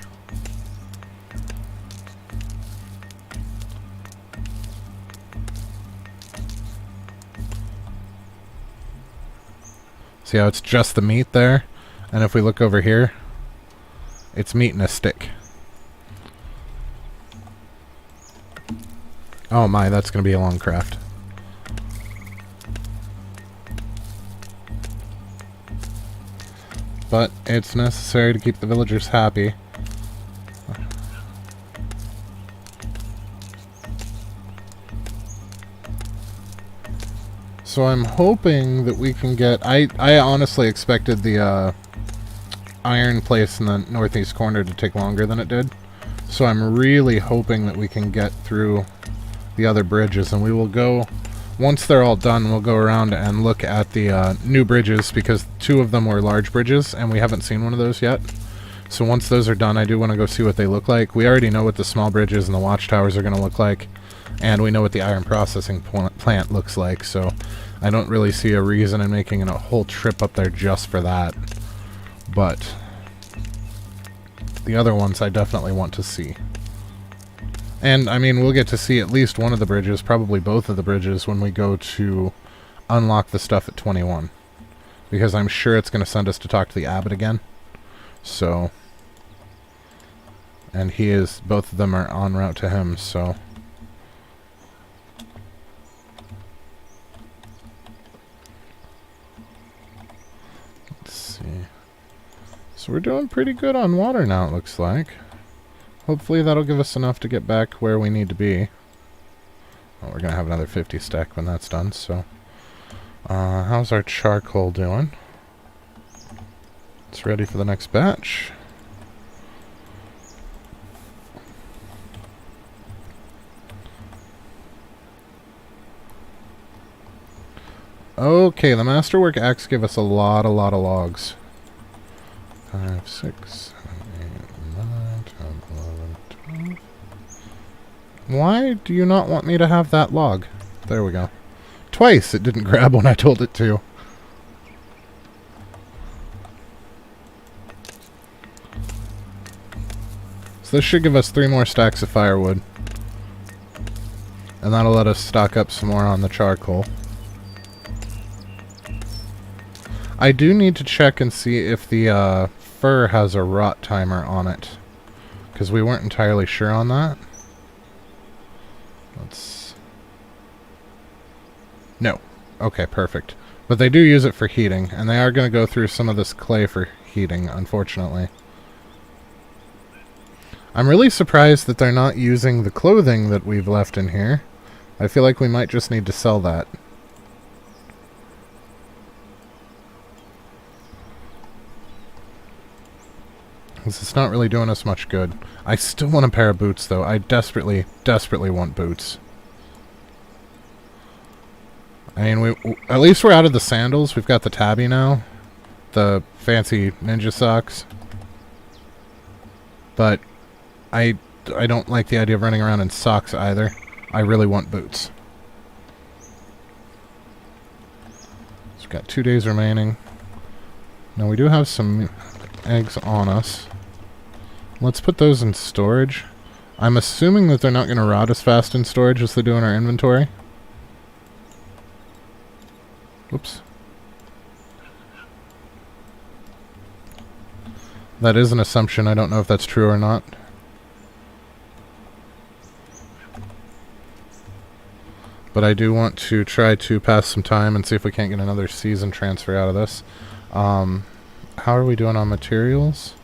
S1: See how it's just the meat there? And if we look over here, it's meat and a stick. Oh my, that's going to be a long craft. But it's necessary to keep the villagers happy. So I'm hoping that we can get... I honestly expected the iron place in the northeast corner to take longer than it did. So I'm really hoping that we can get through the other bridges. And we will go... once they're all done, we'll go around and look at the new bridges, because two of them were large bridges, and we haven't seen one of those yet. So once those are done, I do want to go see what they look like. We already know what the small bridges and the watchtowers are going to look like. And we know what the iron processing plant looks like, so I don't really see a reason in making a whole trip up there just for that. But the other ones I definitely want to see. And, I mean, we'll get to see at least one of the bridges, probably both of the bridges, when we go to unlock the stuff at 21. Because I'm sure it's going to send us to talk to the abbot again. So... and he is... both of them are en route to him, so... So we're doing pretty good on water now, it looks like. Hopefully that'll give us enough to get back where we need to be. Well, we're going to have another 50 stack when that's done, so... how's our charcoal doing? It's ready for the next batch. Okay, the Masterwork Axe gave us a lot of logs. 5, 6, 7, 8, 9, 10, 11, 12. Why do you not want me to have that log? There we go. Twice it didn't grab when I told it to. So this should give us 3 more stacks of firewood. And that'll let us stock up some more on the charcoal. I do need to check and see if the fur has a rot timer on it, because we weren't entirely sure on that. No. Okay, perfect. But they do use it for heating, and they are going to go through some of this clay for heating, unfortunately. I'm really surprised that they're not using the clothing that we've left in here. I feel like we might just need to sell that. It's not really doing us much good. I still want a pair of boots, though. I desperately want boots. I mean, at least we're out of the sandals. We've got the tabby now. The fancy ninja socks. But I don't like the idea of running around in socks either. I really want boots. So we've got 2 days remaining. Now we do have some eggs on us. Let's put those in storage. I'm assuming that they're not going to rot as fast in storage as they do in our inventory. Whoops. That is an assumption. I don't know if that's true or not. But I do want to try to pass some time and see if we can't get another season transfer out of this. How are we doing on materials?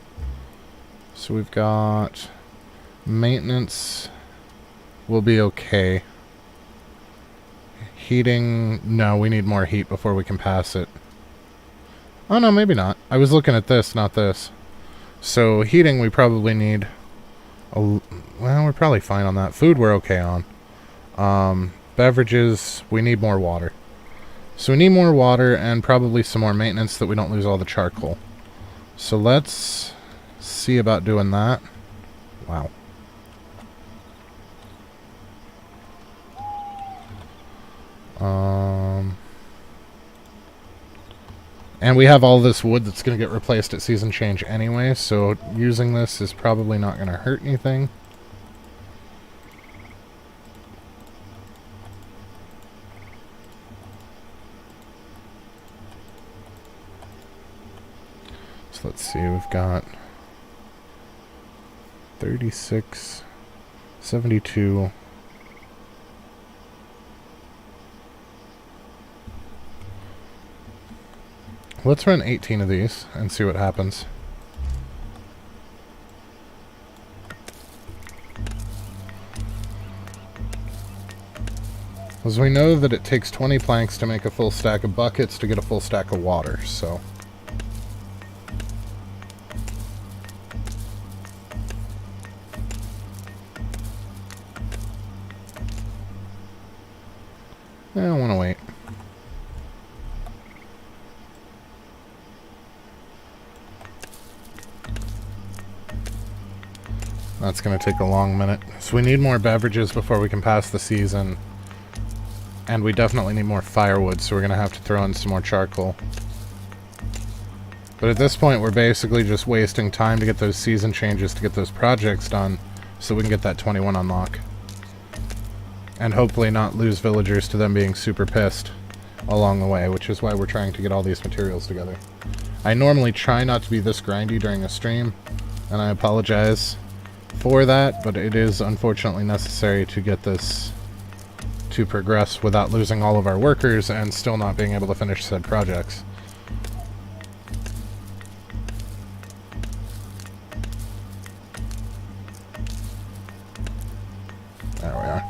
S1: So we've got maintenance will be okay. Heating, no, we need more heat before we can pass it. Oh no, maybe not. I was looking at this, not this. So heating we probably need well, we're probably fine on that. Food we're okay on. Beverages, we need more water. So we need more water and probably some more maintenance that we don't lose all the charcoal. So let's see about doing that. Wow. And we have all this wood that's going to get replaced at season change anyway, so using this is probably not going to hurt anything. So let's see, we've got 36, 72... Let's run 18 of these and see what happens. As we know that it takes 20 planks to make a full stack of buckets to get a full stack of water, so... I want to wait. That's going to take a long minute. So we need more beverages before we can pass the season. And we definitely need more firewood, so we're going to have to throw in some more charcoal. But at this point, we're basically just wasting time to get those season changes, to get those projects done, so we can get that 21 unlock. And hopefully not lose villagers to them being super pissed along the way, which is why we're trying to get all these materials together. I normally try not to be this grindy during a stream, and I apologize for that, but it is unfortunately necessary to get this to progress without losing all of our workers and still not being able to finish said projects. There we are.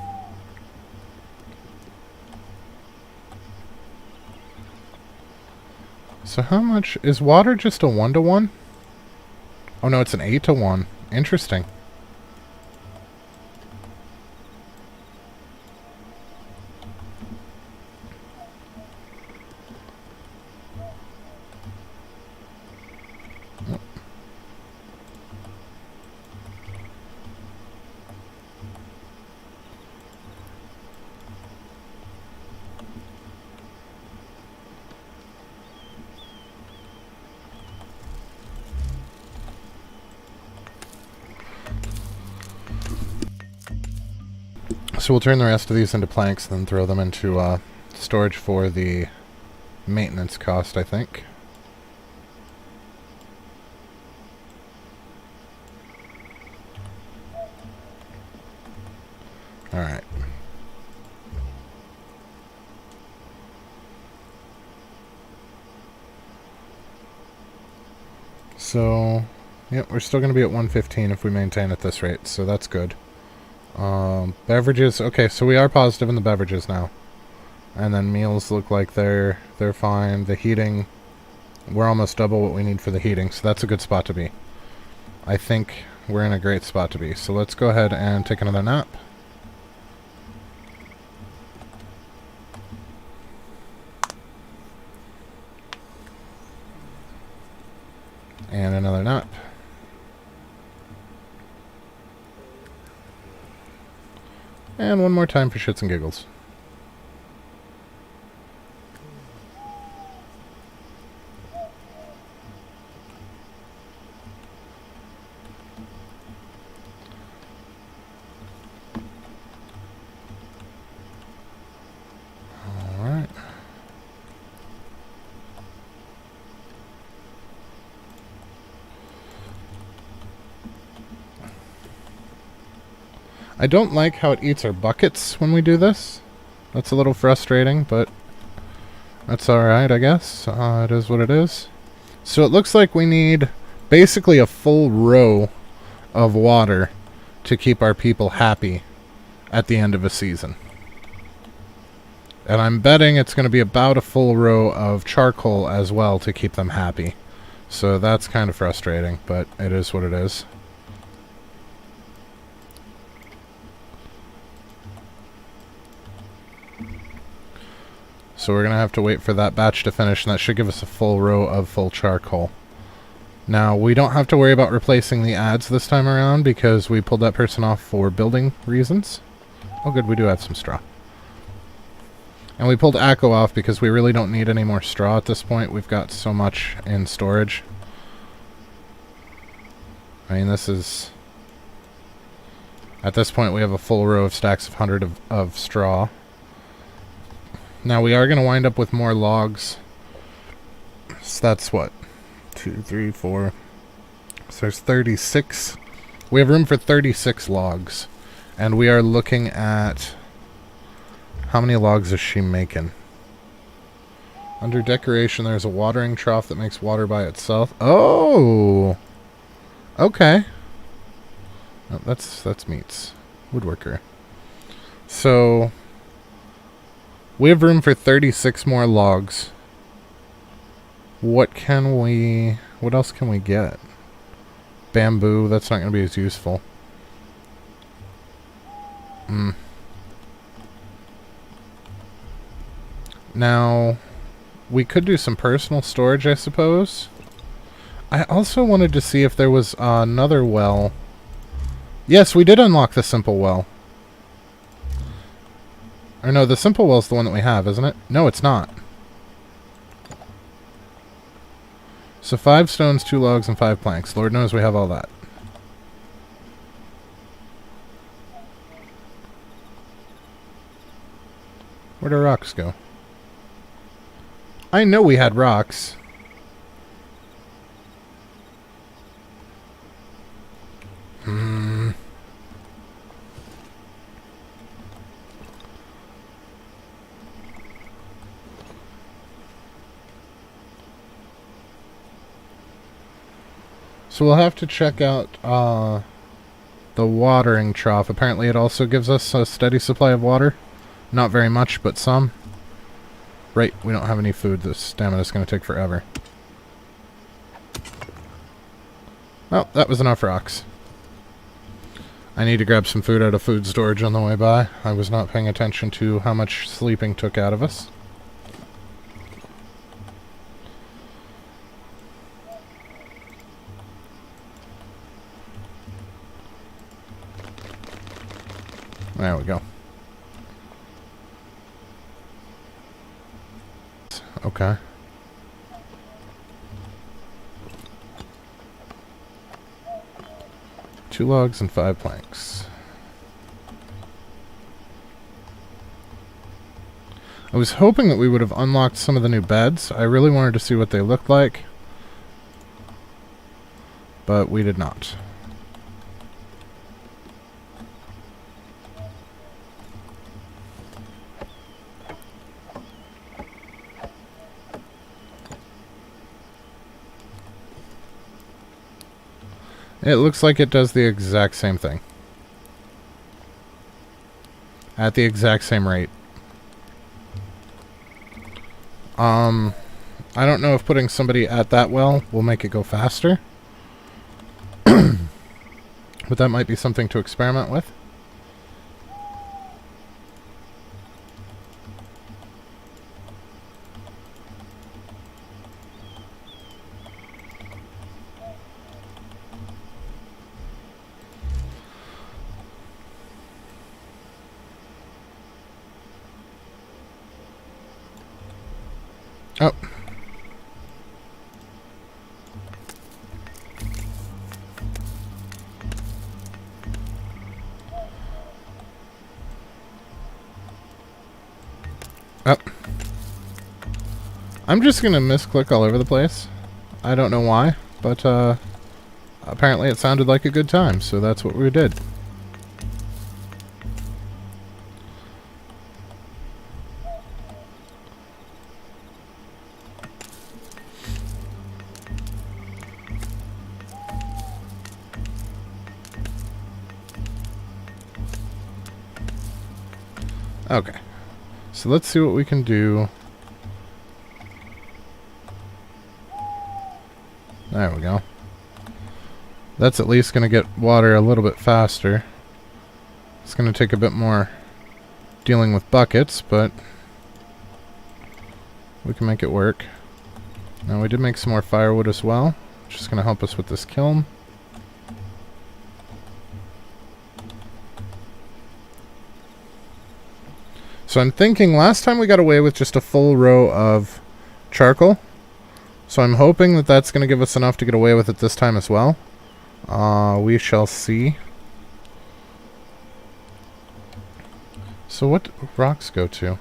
S1: So how much is water? Just a 1-to-1? Oh no, it's an 8-to-1. Interesting. So we'll turn the rest of these into planks, then throw them into storage for the maintenance cost, I think. Alright. So, yep, we're still going to be at 115 if we maintain at this rate, so that's good. Beverages, okay, so we are positive in the beverages now. And then meals look like they're fine. The heating, we're almost double what we need for the heating, so that's a good spot to be. I think we're in a great spot to be. So let's go ahead and take another nap. enjoying another nap. And one more time for shits and giggles. Alright. I don't like how it eats our buckets when we do this. That's a little frustrating, but that's alright, I guess. It is what it is. So it looks like we need basically a full row of water to keep our people happy at the end of a season. And I'm betting it's going to be about a full row of charcoal as well to keep them happy. So that's kind of frustrating, but it is what it is. So we're going to have to wait for that batch to finish, and that should give us a full row of full charcoal. Now, we don't have to worry about replacing the ads this time around because we pulled that person off for building reasons. Oh good, we do have some straw. And we pulled Akko off because we really don't need any more straw at this point. We've got so much in storage. I mean, this is... At this point, we have a full row of stacks of 100 of straw. Now, we are going to wind up with more logs. So that's what? 2, 3, 4. So there's 36. We have room for 36 logs. And we are looking at... How many logs is she making? Under decoration, there's a watering trough that makes water by itself. Oh! Okay. Oh, that's meats. Woodworker. So... We have room for 36 more logs. What else can we get? Bamboo, that's not going to be as useful. Now, we could do some personal storage, I suppose. I also wanted to see if there was another well. Yes, we did unlock the simple well. Or no, the simple well's the one that we have, isn't it? No, it's not. So 5 stones, 2 logs, and 5 planks. Lord knows we have all that. Where'd our rocks go? I know we had rocks. So we'll have to check out the watering trough. Apparently it also gives us a steady supply of water. Not very much, but some. Right, we don't have any food. This stamina's going to take forever. Well, that was enough rocks. I need to grab some food out of food storage on the way by. I was not paying attention to how much sleeping took out of us. There we go. Okay. Two logs and 5 planks. I was hoping that we would have unlocked some of the new beds. I really wanted to see what they looked like. But we did not. It looks like it does the exact same thing. At the exact same rate. I don't know if putting somebody at that well will make it go faster. But that might be something to experiment with. Oh. Oh. I'm just gonna misclick all over the place. I don't know why, but apparently it sounded like a good time, so that's what we did. Okay. So let's see what we can do. There we go. That's at least going to get water a little bit faster. It's going to take a bit more dealing with buckets, but we can make it work. Now we did make some more firewood as well, which is going to help us with this kiln. So I'm thinking last time we got away with just a full row of charcoal. So I'm hoping that that's going to give us enough to get away with it this time as well. We shall see. So what do rocks go to?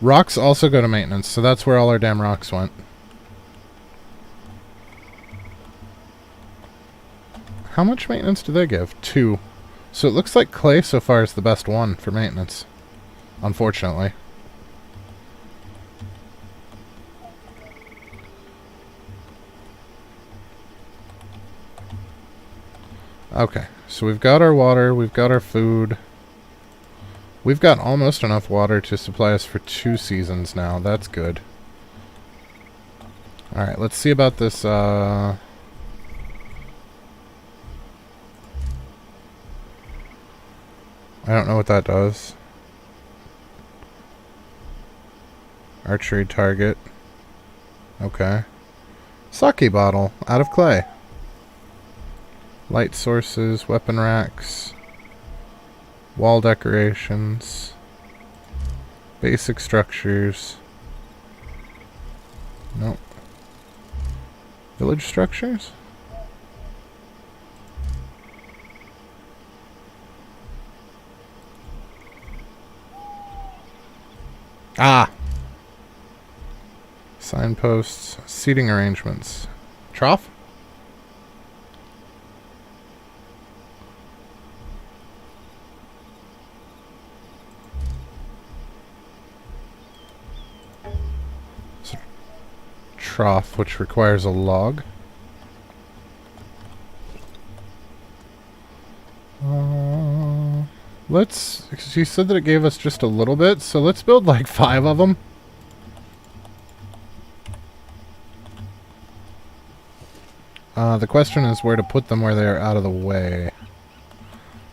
S1: Rocks also go to maintenance, so that's where all our damn rocks went. How much maintenance do they give? 2. So it looks like clay so far is the best one for maintenance. Unfortunately. Okay, so we've got our water, we've got our food. We've got almost enough water to supply us for 2 seasons now. That's good. Alright, let's see about this, I don't know what that does. Archery target. Okay. Sake bottle, out of clay. Light sources, weapon racks, wall decorations, basic structures. Nope. Village structures? Ah! Signposts, seating arrangements. Trough? Trough, which requires a log. She said that it gave us just a little bit, so let's build like 5 of them. The question is where to put them where they are out of the way.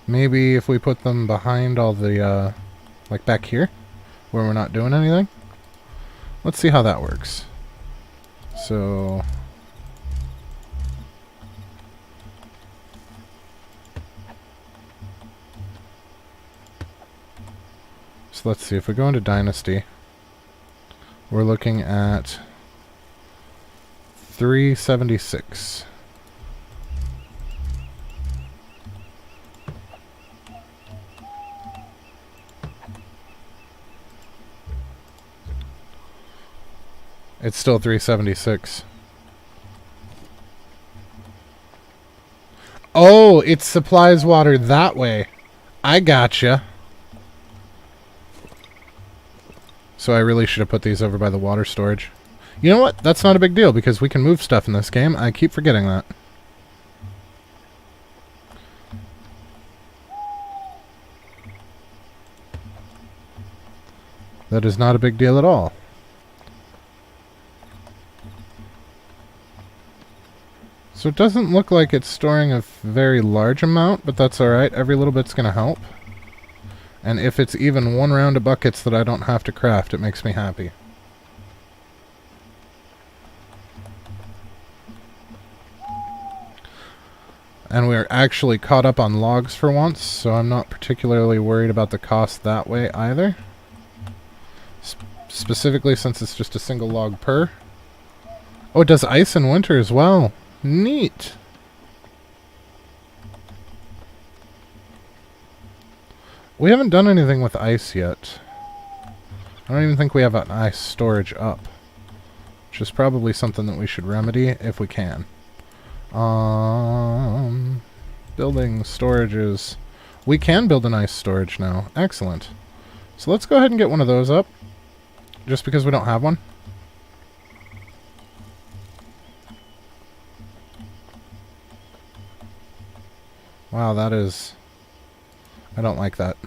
S1: Maybe if we put them behind all the, like back here, where we're not doing anything. Let's see how that works. So let's see, if we go into Dynasty, we're looking at 376. It's still 376. Oh, it supplies water that way. I gotcha. So I really should have put these over by the water storage. You know what? That's not a big deal because we can move stuff in this game. I keep forgetting that. That is not a big deal at all. So it doesn't look like it's storing a very large amount, but that's alright. Every little bit's going to help. And if it's even 1 round of buckets that I don't have to craft, it makes me happy. And we're actually caught up on logs for once, so I'm not particularly worried about the cost that way either. specifically since it's just a single log per. Oh, it does ice in winter as well. Neat. We haven't done anything with ice yet. I don't even think we have an ice storage up, which is probably something that we should remedy if we can. Building storages. We can build an ice storage now. Excellent. So let's go ahead and get one of those up, just because we don't have one. Wow, that is... I don't like that.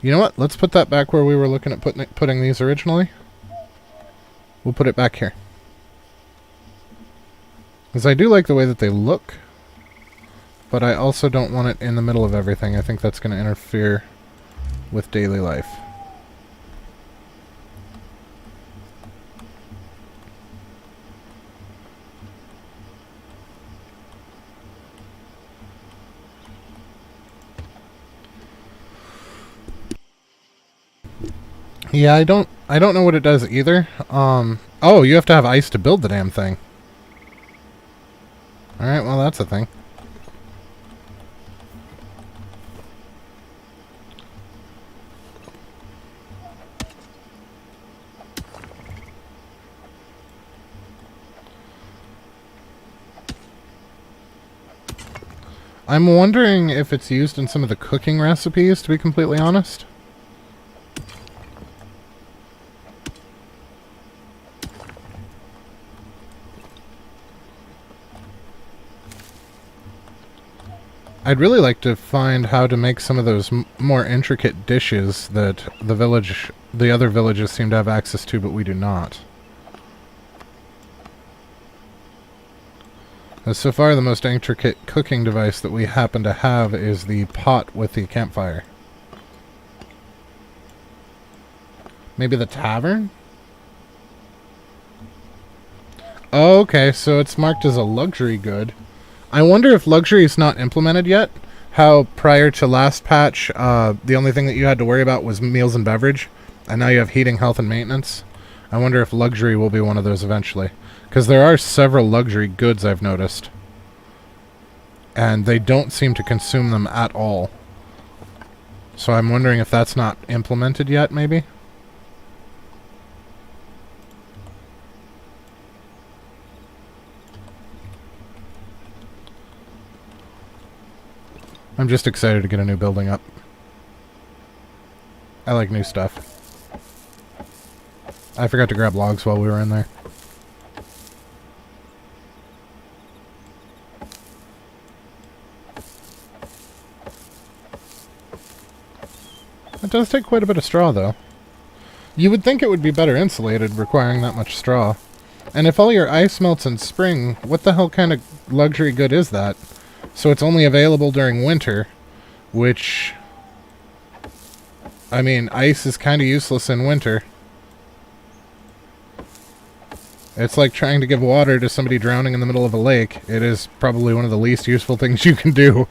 S1: You know what? Let's put that back where we were looking at putting these originally. We'll put it back here. Because I do like the way that they look, but I also don't want it in the middle of everything. I think that's going to interfere with daily life. Yeah, I don't know what it does either. Oh, you have to have ice to build the damn thing. Alright, well that's a thing. I'm wondering if it's used in some of the cooking recipes, to be completely honest. I'd really like to find how to make some of those more intricate dishes that the other villages seem to have access to, but we do not. As so far, the most intricate cooking device that we happen to have is the pot with the campfire. Maybe the tavern? Oh, okay, so it's marked as a luxury good. I wonder if luxury is not implemented yet. How prior to last patch, the only thing that you had to worry about was meals and beverage, and now you have heating, health, and maintenance. I wonder if luxury will be one of those eventually. Because there are several luxury goods I've noticed. And they don't seem to consume them at all. So I'm wondering if that's not implemented yet, maybe? I'm just excited to get a new building up. I like new stuff. I forgot to grab logs while we were in there. It does take quite a bit of straw, though. You would think it would be better insulated, requiring that much straw. And if all your ice melts in spring, what the hell kind of luxury good is that? So it's only available during winter, which... I mean, ice is kind of useless in winter. It's like trying to give water to somebody drowning in the middle of a lake. It is probably one of the least useful things you can do.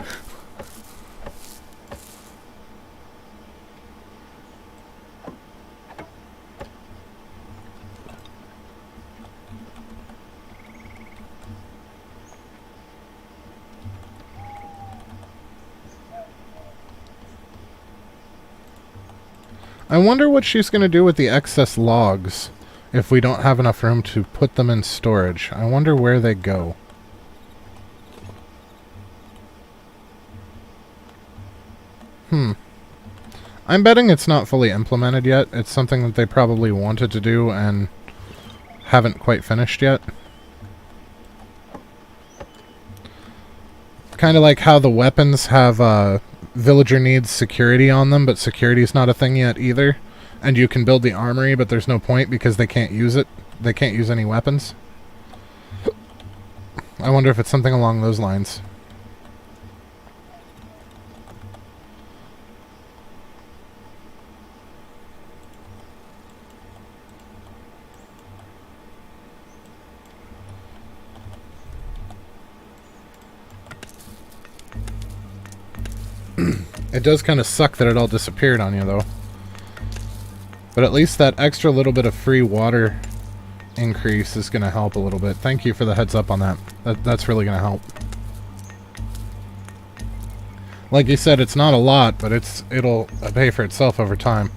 S1: I wonder what she's going to do with the excess logs if we don't have enough room to put them in storage. I wonder where they go. I'm betting it's not fully implemented yet. It's something that they probably wanted to do and haven't quite finished yet. Kind of like how the weapons have villager needs security on them, but security's not a thing yet either. And you can build the armory, but there's no point because they can't use it. They can't use any weapons. I wonder if it's something along those lines. It does kind of suck that it all disappeared on you, though. But at least that extra little bit of free water increase is going to help a little bit. Thank you for the heads up on that. That's really going to help. Like you said, it's not a lot, but it'll pay for itself over time.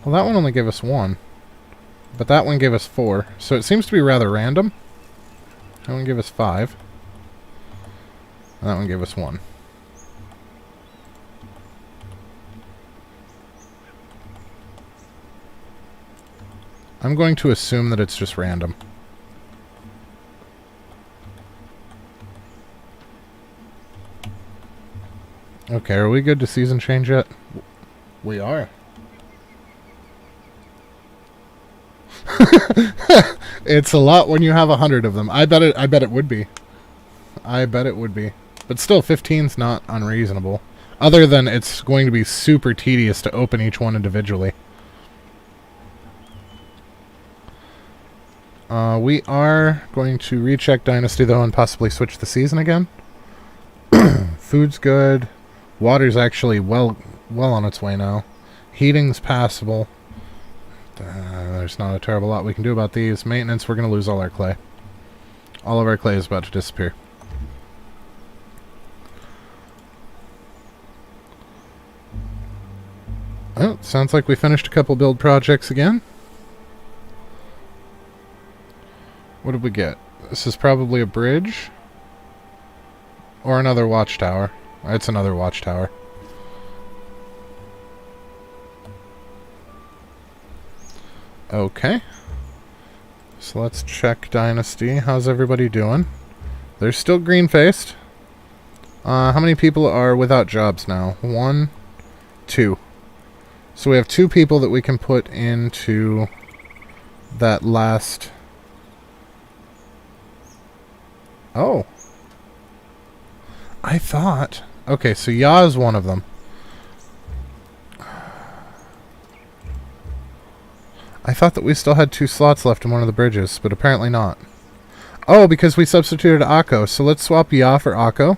S1: Well, that one only gave us 1. But that one gave us 4. So it seems to be rather random. That one gave us 5. And that one gave us 1. I'm going to assume that it's just random. Okay, are we good to season change yet? We are. It's a lot when you have 100 of them. I bet it would be. I bet it would be. But still, 15's not unreasonable. Other than it's going to be super tedious to open each one individually. We are going to recheck Dynasty, though, and possibly switch the season again. Food's good. Water's actually well on its way now. Heating's passable. There's not a terrible lot we can do about these. Maintenance, we're going to lose all our clay. All of our clay is about to disappear. Oh, sounds like we finished a couple build projects again. What did we get? This is probably a bridge. Or another watchtower. It's another watchtower. Okay. So let's check Dynasty. How's everybody doing? They're still green-faced. How many people are without jobs now? 1, 2. So we have 2 people that we can put into that last... Oh. I thought... Okay, so Ya is one of them. I thought that we still had 2 slots left in one of the bridges, but apparently not. Oh, because we substituted Akko. So let's swap Ya for Akko.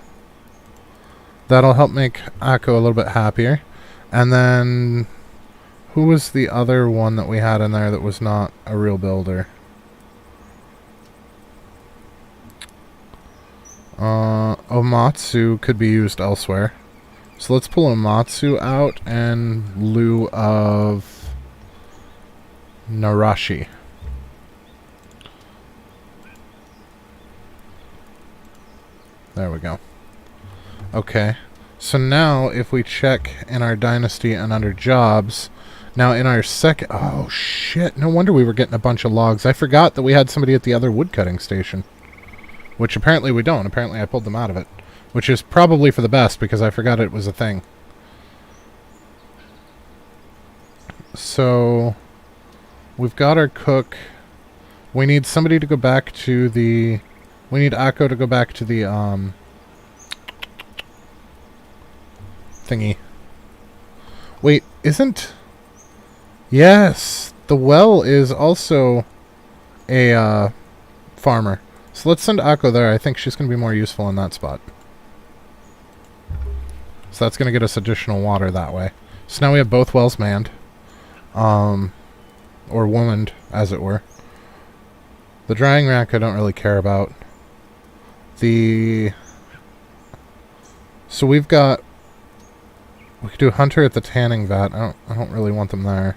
S1: That'll help make Akko a little bit happier. And then... Who was the other one that we had in there that was not a real builder? Omatsu could be used elsewhere. So let's pull Omatsu out in lieu of Narashi. There we go. Okay. So now if we check in our dynasty and under jobs, now in our second... Oh shit, no wonder we were getting a bunch of logs. I forgot that we had somebody at the other woodcutting station. Which apparently we don't. Apparently I pulled them out of it. Which is probably for the best, because I forgot it was a thing. So... We've got our cook. We need somebody to go back to the... We need Akko to go back to the, thingy. Wait, isn't... Yes! The well is also a, farmer. So let's send Akko there. I think she's going to be more useful in that spot. So that's going to get us additional water that way. So now we have both wells manned. Or womaned, as it were. The drying rack I don't really care about. The... So we've got... We could do Hunter at the tanning vat. I don't really want them there.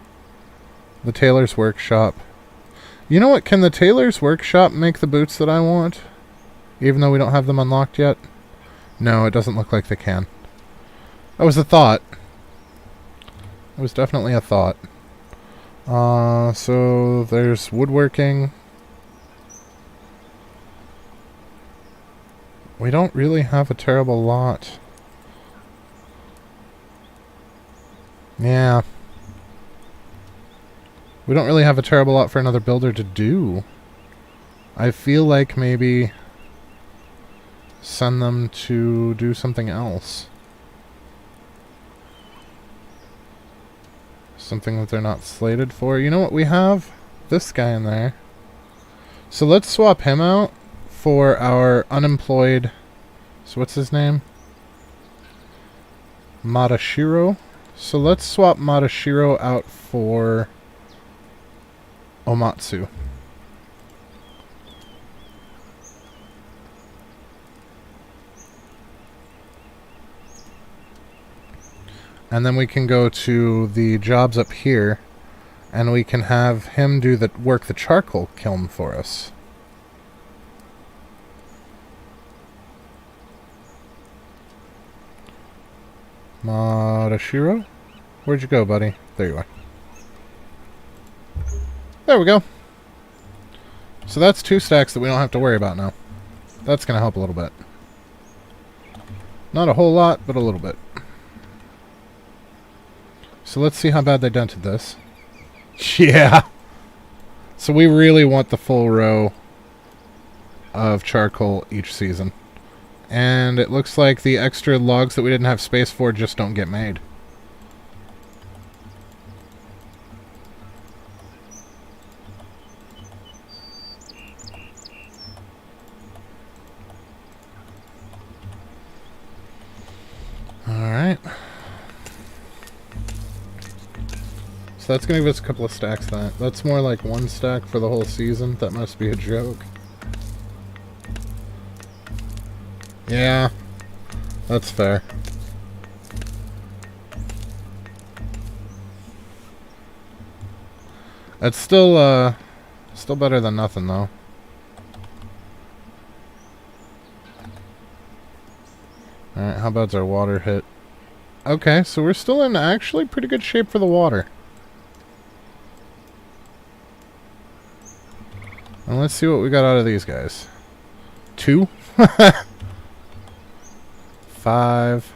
S1: The tailor's workshop. You know what? Can the tailor's workshop make the boots that I want? Even though we don't have them unlocked yet? No, it doesn't look like they can. That was a thought. It was definitely a thought. So there's woodworking. We don't really have a terrible lot. Yeah. We don't really have a terrible lot for another builder to do. I feel like maybe send them to do something else. Something that they're not slated for. You know what we have? this guy in there. So let's swap him out for our unemployed... So what's his name? Madashiro. So let's swap Madashiro out for Omatsu. And then we can go to the jobs up here, and we can have him do the work the charcoal kiln for us. Madashiro? Where'd you go, buddy? There you are. There we go. So that's 2 stacks that we don't have to worry about now. That's going to help a little bit. Not a whole lot, but a little bit. So let's see how bad they dented this. Yeah! So we really want the full row of charcoal each season. And it looks like the extra logs that we didn't have space for just don't get made. Alright. So that's going to give us a couple of stacks then. That's more like 1 stack for the whole season. That must be a joke. Yeah, that's fair. It's still better than nothing, though. Alright, how bad's our water hit? Okay, so we're still in actually pretty good shape for the water. And let's see what we got out of these guys. 2? 5.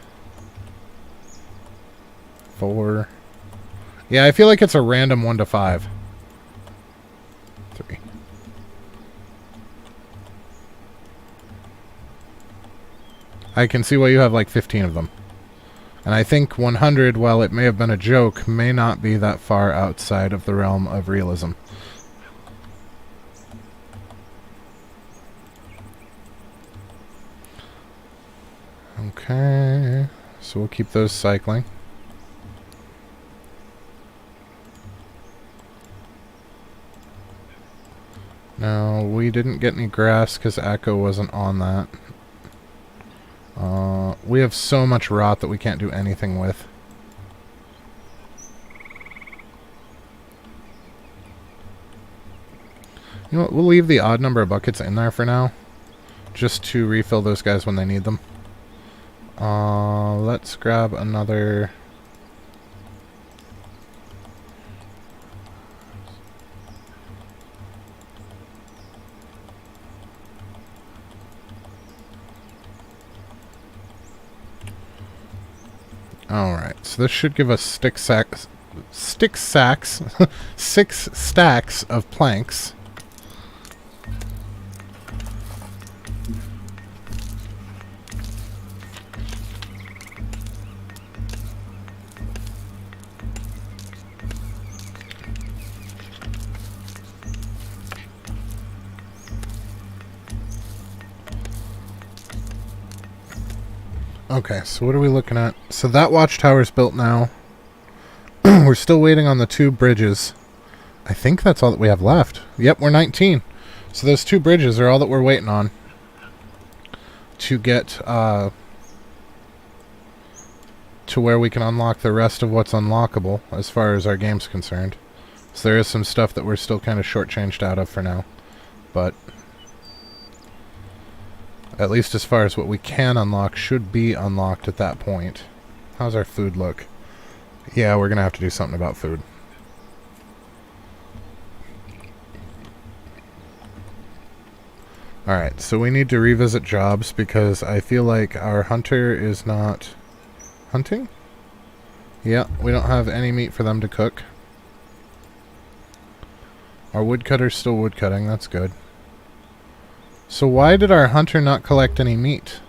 S1: 4. Yeah, I feel like it's a random 1 to 5. 3. I can see why you have like 15 of them. And I think 100, while it may have been a joke, may not be that far outside of the realm of realism. Okay, so we'll keep those cycling. Now, we didn't get any grass because Echo wasn't on that. We have so much rot that we can't do anything with. You know what, we'll leave the odd number of buckets in there for now, just to refill those guys when they need them. Let's grab another... Alright, so this should give us 6 stacks of planks. Okay, so what are we looking at? So that watchtower's built now. We're still waiting on the 2 bridges. I think that's all that we have left. Yep, we're 19. So those 2 bridges are all that we're waiting on to get to where we can unlock the rest of what's unlockable as far as our game's concerned. So there is some stuff that we're still kind of shortchanged out of for now. But at least as far as what we can unlock should be unlocked at that point. How's our food look? Yeah, we're going to have to do something about food. Alright, so we need to revisit jobs because I feel like our hunter is not hunting? Yeah, we don't have any meat for them to cook. Our woodcutter's still woodcutting, that's good. So why did our hunter not collect any meat?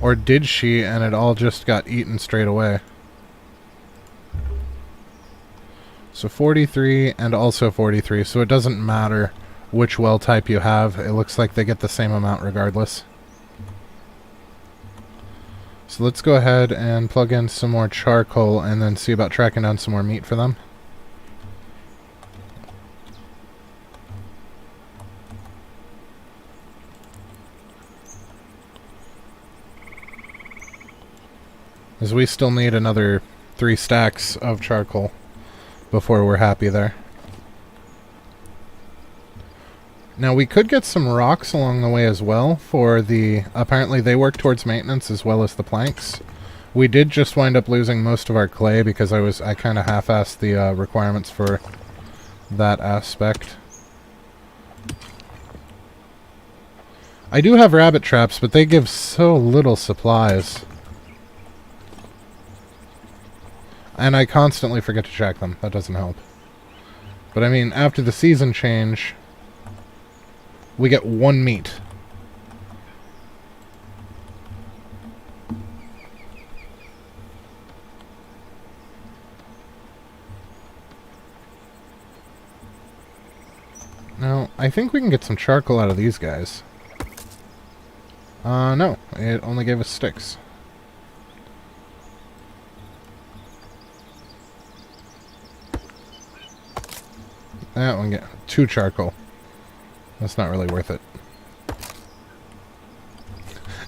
S1: Or did she and it all just got eaten straight away? So 43 and also 43, so it doesn't matter which well type you have. It looks like they get the same amount regardless. So let's go ahead and plug in some more charcoal and then see about tracking down some more meat for them. As we still need another 3 stacks of charcoal before we're happy there. Now we could get some rocks along the way as well for the... Apparently they work towards maintenance as well as the planks. We did just wind up losing most of our clay because I kind of half-assed the requirements for that aspect. I do have rabbit traps, but they give so little supplies. And I constantly forget to check them. That doesn't help. But I mean, after the season change, we get 1 meat. Now, I think we can get some charcoal out of these guys. No. It only gave us sticks. That one get 2 charcoal. That's not really worth it.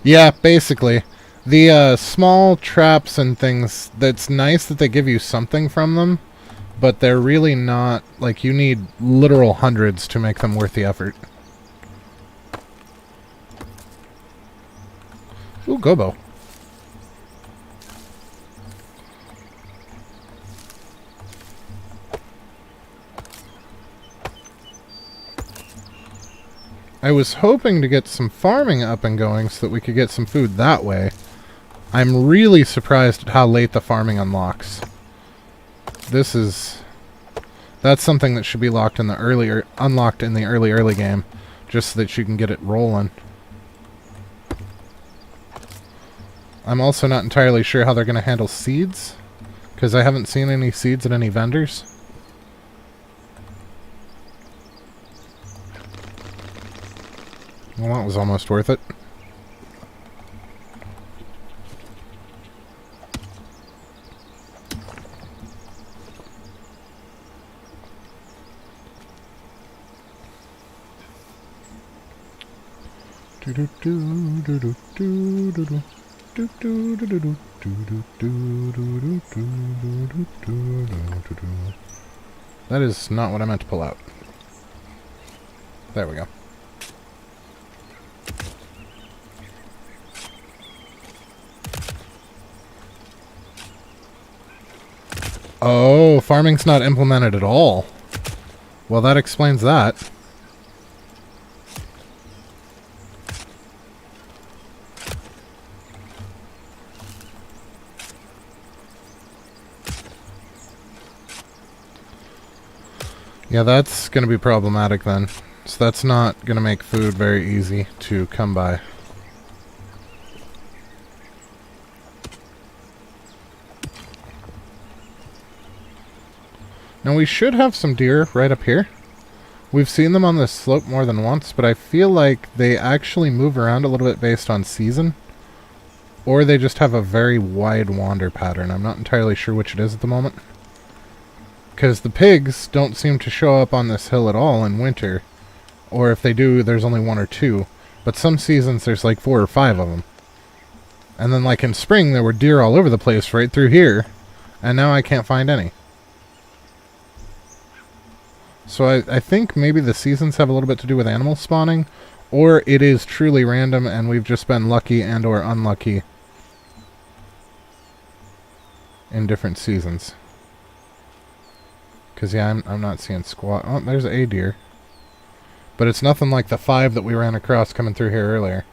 S1: Yeah, basically. The small traps and things, that's nice that they give you something from them, but they're really not, like, you need literal hundreds to make them worth the effort. Ooh, gobo. I was hoping to get some farming up and going so that we could get some food that way. I'm really surprised at how late the farming unlocks. That's something that should be unlocked in the early game, just so that you can get it rolling. I'm also not entirely sure how they're going to handle seeds, because I haven't seen any seeds at any vendors. Well, that was almost worth it. That is not what I meant to pull out. There we go. Oh, farming's not implemented at all. Well, that explains that. Yeah, that's going to be problematic then. So that's not going to make food very easy to come by. Now we should have some deer right up here. We've seen them on this slope more than once, but I feel like they actually move around a little bit based on season. Or they just have a very wide wander pattern. I'm not entirely sure which it is at the moment. Because the pigs don't seem to show up on this hill at all in winter. Or if they do, there's only 1 or 2. But some seasons there's like 4 or 5 of them. And then like in spring there were deer all over the place right through here. And now I can't find any. So I think maybe the seasons have a little bit to do with animal spawning, or it is truly random and we've just been lucky and or unlucky in different seasons. Because yeah, I'm not seeing squat. Oh, there's a deer. But it's nothing like the 5 that we ran across coming through here earlier.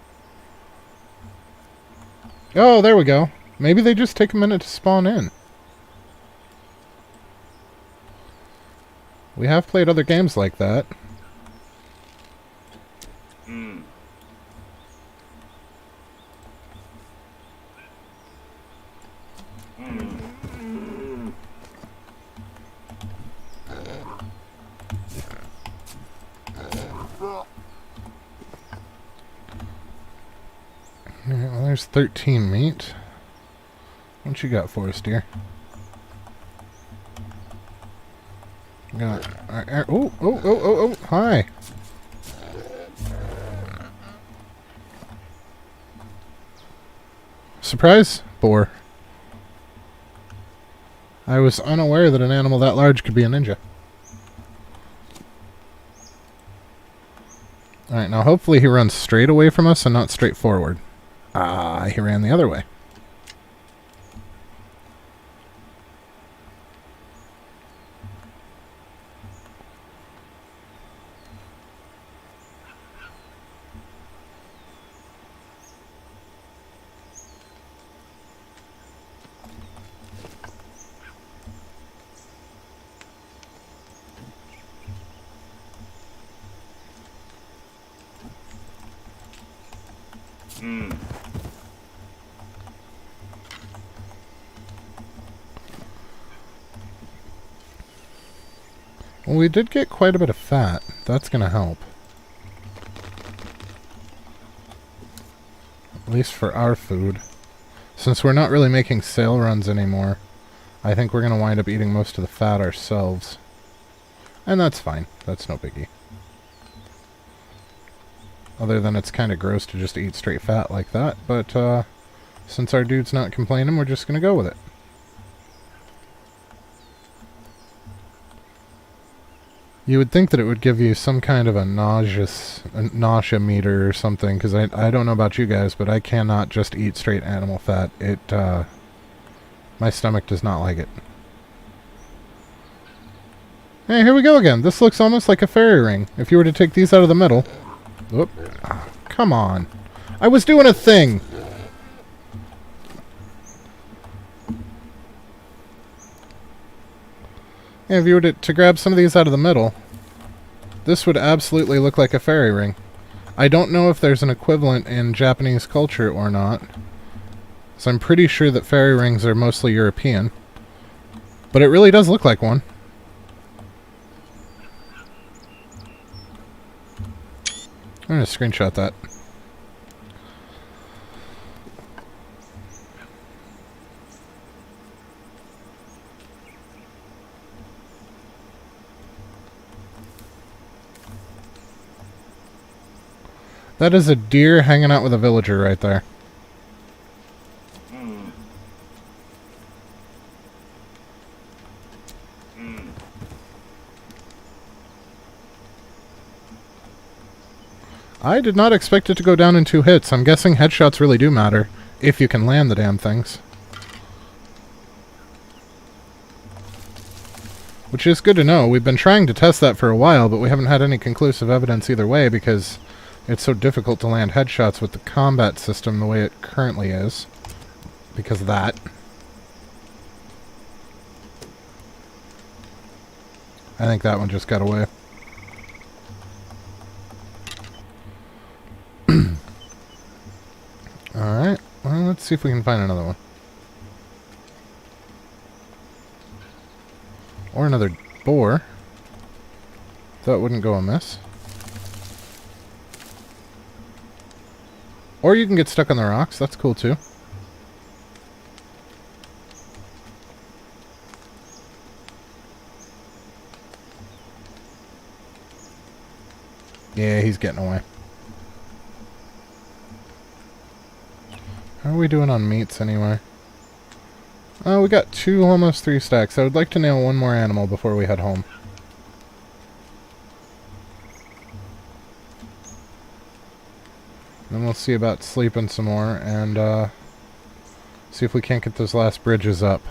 S1: Oh, there we go. Maybe they just take a minute to spawn in. We have played other games like that. Alright, well, there's 13 meat. What you got for us, dear? Got... oh, hi! Surprise, boar. I was unaware that an animal that large could be a ninja. Alright, now hopefully he runs straight away from us and not straight forward. Ah, he ran the other way. Well, we did get quite a bit of fat. That's going to help. At least for our food. Since we're not really making sale runs anymore, I think we're going to wind up eating most of the fat ourselves. And that's fine. That's no biggie. Other than it's kind of gross to just eat straight fat like that, but since our dude's not complaining, we're just going to go with it. You would think that it would give you some kind of a nausea meter or something, because I don't know about you guys, but I cannot just eat straight animal fat. My stomach does not like it. Hey, here we go again. This looks almost like a fairy ring. If you were to take these out of the middle... Whoop. Oh, come on. I was doing a thing! Yeah, if you were to grab some of these out of the middle, this would absolutely look like a fairy ring. I don't know if there's an equivalent in Japanese culture or not, so I'm pretty sure that fairy rings are mostly European. But it really does look like one. I'm going to screenshot that. That is a deer hanging out with a villager right there. I did not expect it to go down in 2 hits. I'm guessing headshots really do matter, if you can land the damn things. Which is good to know. We've been trying to test that for a while, but we haven't had any conclusive evidence either way, because it's so difficult to land headshots with the combat system the way it currently is. Because of that. I think that one just got away. Alright, well, let's see if we can find another one. Or another boar. That wouldn't go amiss. Or you can get stuck on the rocks, that's cool too. Yeah, he's getting away. How are we doing on meats anyway? Oh, we got 2, almost 3 stacks. I would like to nail one more animal before we head home. Then we'll see about sleeping some more and see if we can't get those last bridges up.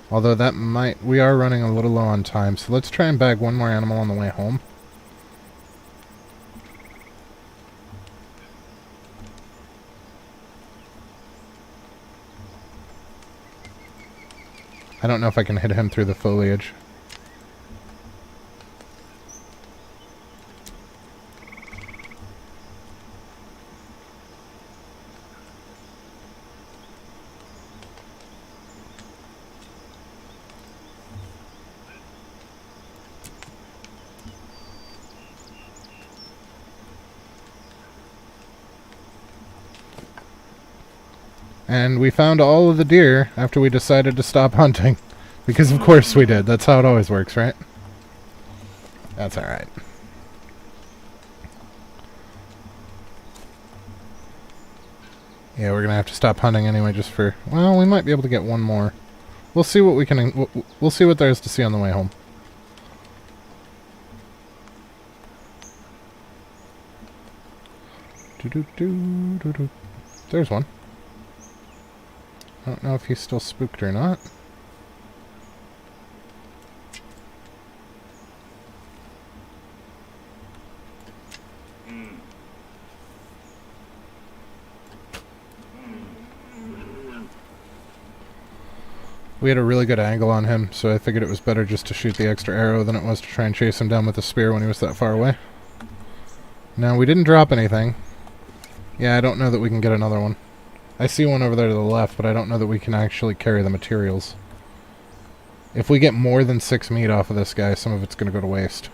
S1: Although that might... we are running a little low on time, so let's try and bag one more animal on the way home. I don't know if I can hit him through the foliage. And we found all of the deer after we decided to stop hunting. Because of course we did. That's how it always works, right? That's alright. Yeah, we're gonna have to stop hunting anyway just for... Well, we might be able to get one more. We'll see what we can... We'll see what there is to see on the way home. There's one. I don't know if he's still spooked or not. We had a really good angle on him, so I figured it was better just to shoot the extra arrow than it was to try and chase him down with a spear when he was that far away. Now, we didn't drop anything. Yeah, I don't know that we can get another one. I see one over there to the left, but I don't know that we can actually carry the materials. If we get more than 6 meat off of this guy, some of it's going to go to waste.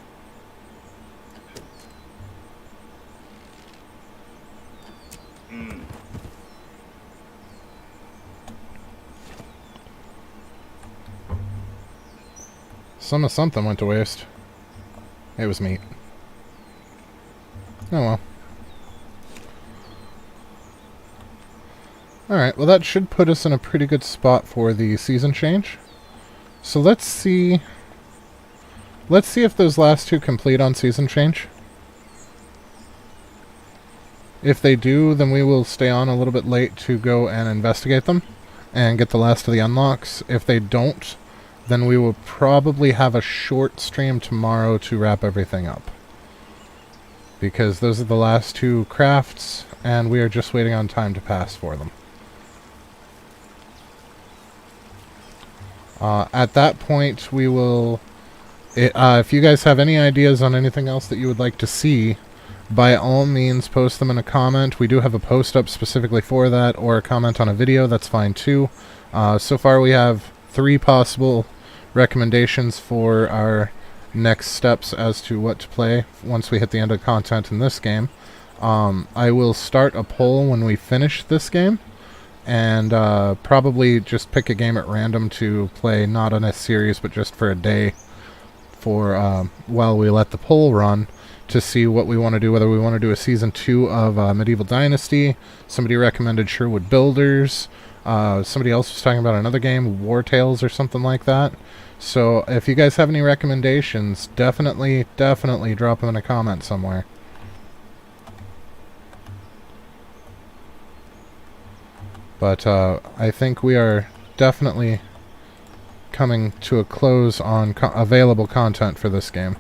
S1: Some of something went to waste. It was meat. Oh well. Alright, well that should put us in a pretty good spot for the season change. So let's see... Let's see if those last two complete on season change. If they do, then we will stay on a little bit late to go and investigate them and get the last of the unlocks. If they don't, then we will probably have a short stream tomorrow to wrap everything up. Because those are the last two crafts, and we are just waiting on time to pass for them. At that point, we will... if you guys have any ideas on anything else that you would like to see, by all means post them in a comment. We do have a post up specifically for that, or a comment on a video, that's fine too. So far we have 3 possible recommendations for our next steps as to what to play once we hit the end of content in this game. I will start a poll when we finish this game, and probably just pick a game at random to play, not on a series, but just for a day, for while we let the poll run, to see what we want to do, whether we want to do a Season 2 of Medieval Dynasty. Somebody recommended Sherwood Builders. Somebody else was talking about another game, War Tales or something like that. So if you guys have any recommendations, definitely drop them in a comment somewhere. But I think we are definitely coming to a close on available content for this game.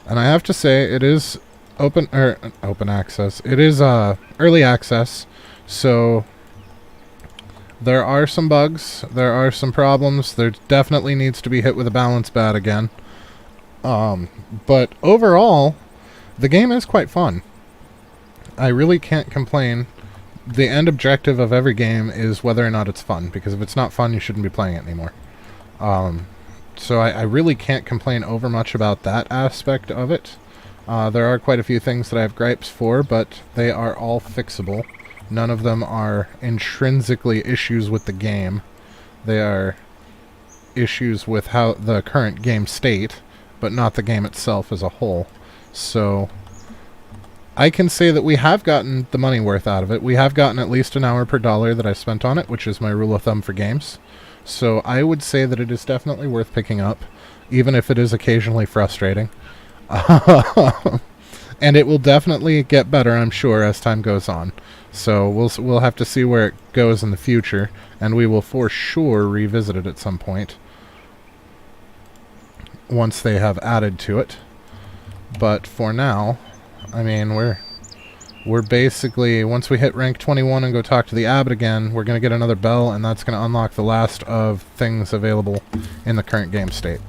S1: And I have to say, it is open access. It is early access, so there are some bugs, there are some problems, there definitely needs to be hit with a balance bat again. But overall, the game is quite fun. I really can't complain. The end objective of every game is whether or not it's fun, because if it's not fun, you shouldn't be playing it anymore. So I really can't complain over much about that aspect of it. There are quite a few things that I have gripes for, but they are all fixable. None of them are intrinsically issues with the game. They are issues with how the current game state, but not the game itself as a whole. So I can say that we have gotten the money worth out of it. We have gotten at least an hour per dollar that I spent on it, which is my rule of thumb for games. So I would say that it is definitely worth picking up, even if it is occasionally frustrating. And it will definitely get better, I'm sure, as time goes on. So we'll have to see where it goes in the future, and we will for sure revisit it at some point once they have added to it. But for now, I mean, we're basically, once we hit rank 21 and go talk to the abbot again, we're going to get another bell, and that's going to unlock the last of things available in the current game state.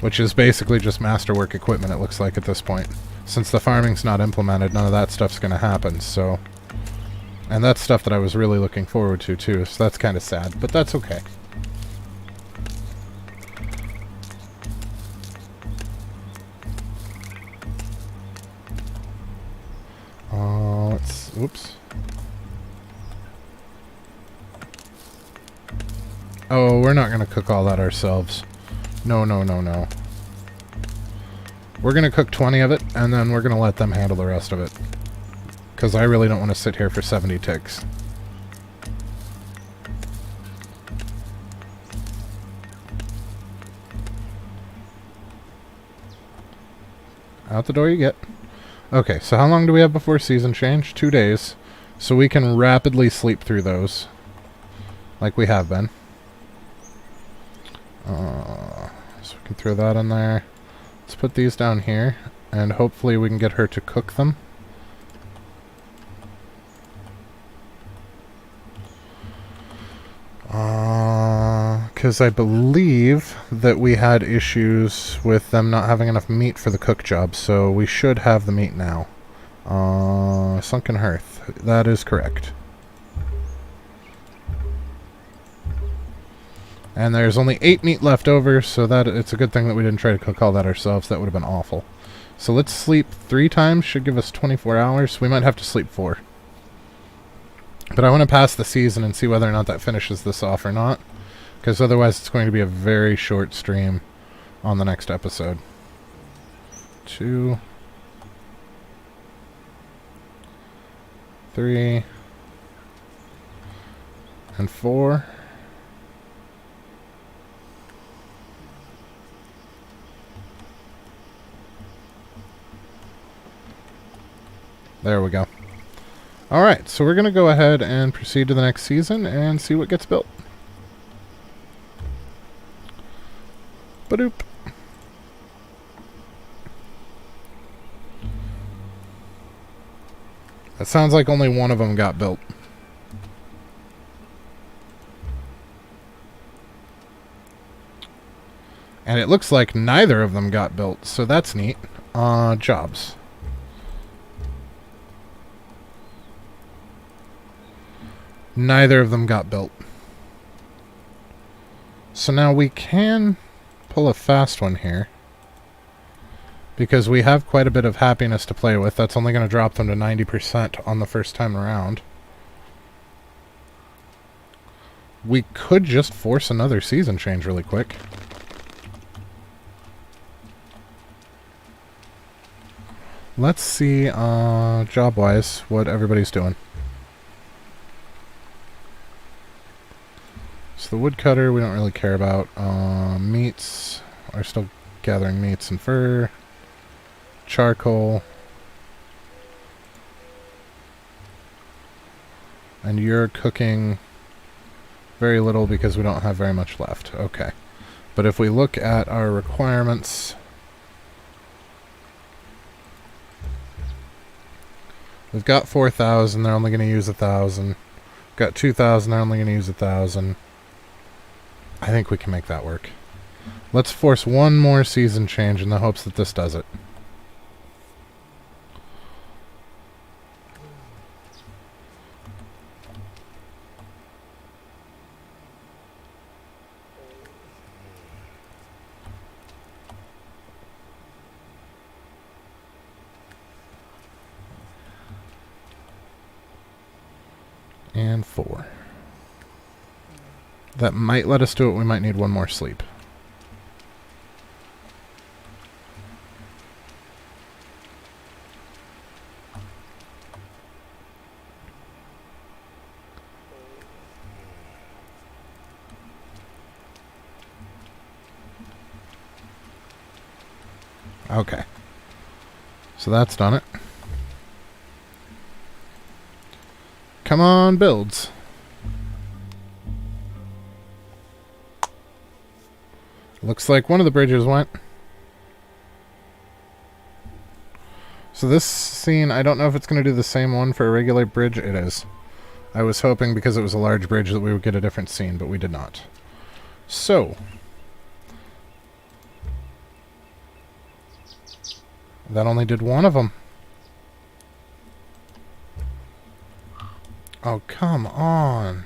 S1: Which is basically just masterwork equipment, it looks like, at this point. Since the farming's not implemented, none of that stuff's going to happen, so... And that's stuff that I was really looking forward to, too, so that's kind of sad, but that's okay. Let's Oops. Oh, we're not going to cook all that ourselves. No, no, no, no. We're going to cook 20 of it, and then we're going to let them handle the rest of it. Because I really don't want to sit here for 70 ticks. Out the door you get. Okay, so how long do we have before season change? 2 days. So we can rapidly sleep through those. Like we have been. So we can throw that in there. Let's put these down here. And hopefully we can get her to cook them. Because I believe that we had issues with them not having enough meat for the cook job, so we should have the meat now. Sunken hearth. That is correct. And there's only 8 meat left over, so that it's a good thing that we didn't try to cook all that ourselves. That would have been awful. So let's sleep 3 times. Should give us 24 hours. We might have to sleep 4. But I want to pass the season and see whether or not that finishes this off or not. Because otherwise it's going to be a very short stream on the next episode. 2, 3, and 4. There we go. Alright, so we're going to go ahead and proceed to the next season and see what gets built. Badoop. That sounds like only one of them got built. And it looks like neither of them got built, so that's neat. Jobs. Neither of them got built. So now we can pull a fast one here. Because we have quite a bit of happiness to play with. That's only going to drop them to 90% on the first time around. We could just force another season change really quick. Let's see, job-wise, what everybody's doing. So the woodcutter we don't really care about. Meats are still gathering meats and fur. Charcoal. And you're cooking very little because we don't have very much left. Okay. But if we look at our requirements, we've got 4,000, they're only going to use 1,000. Got 2,000, they're only going to use 1,000. I think we can make that work. Let's force one more season change in the hopes that this does it. And 4. That might let us do it. We might need one more sleep. Okay. So that's done it. Come on, builds. Looks like one of the bridges went. So this scene, I don't know if it's going to do the same one for a regular bridge. It is. I was hoping because it was a large bridge that we would get a different scene, but we did not. So. That only did one of them. Oh, come on.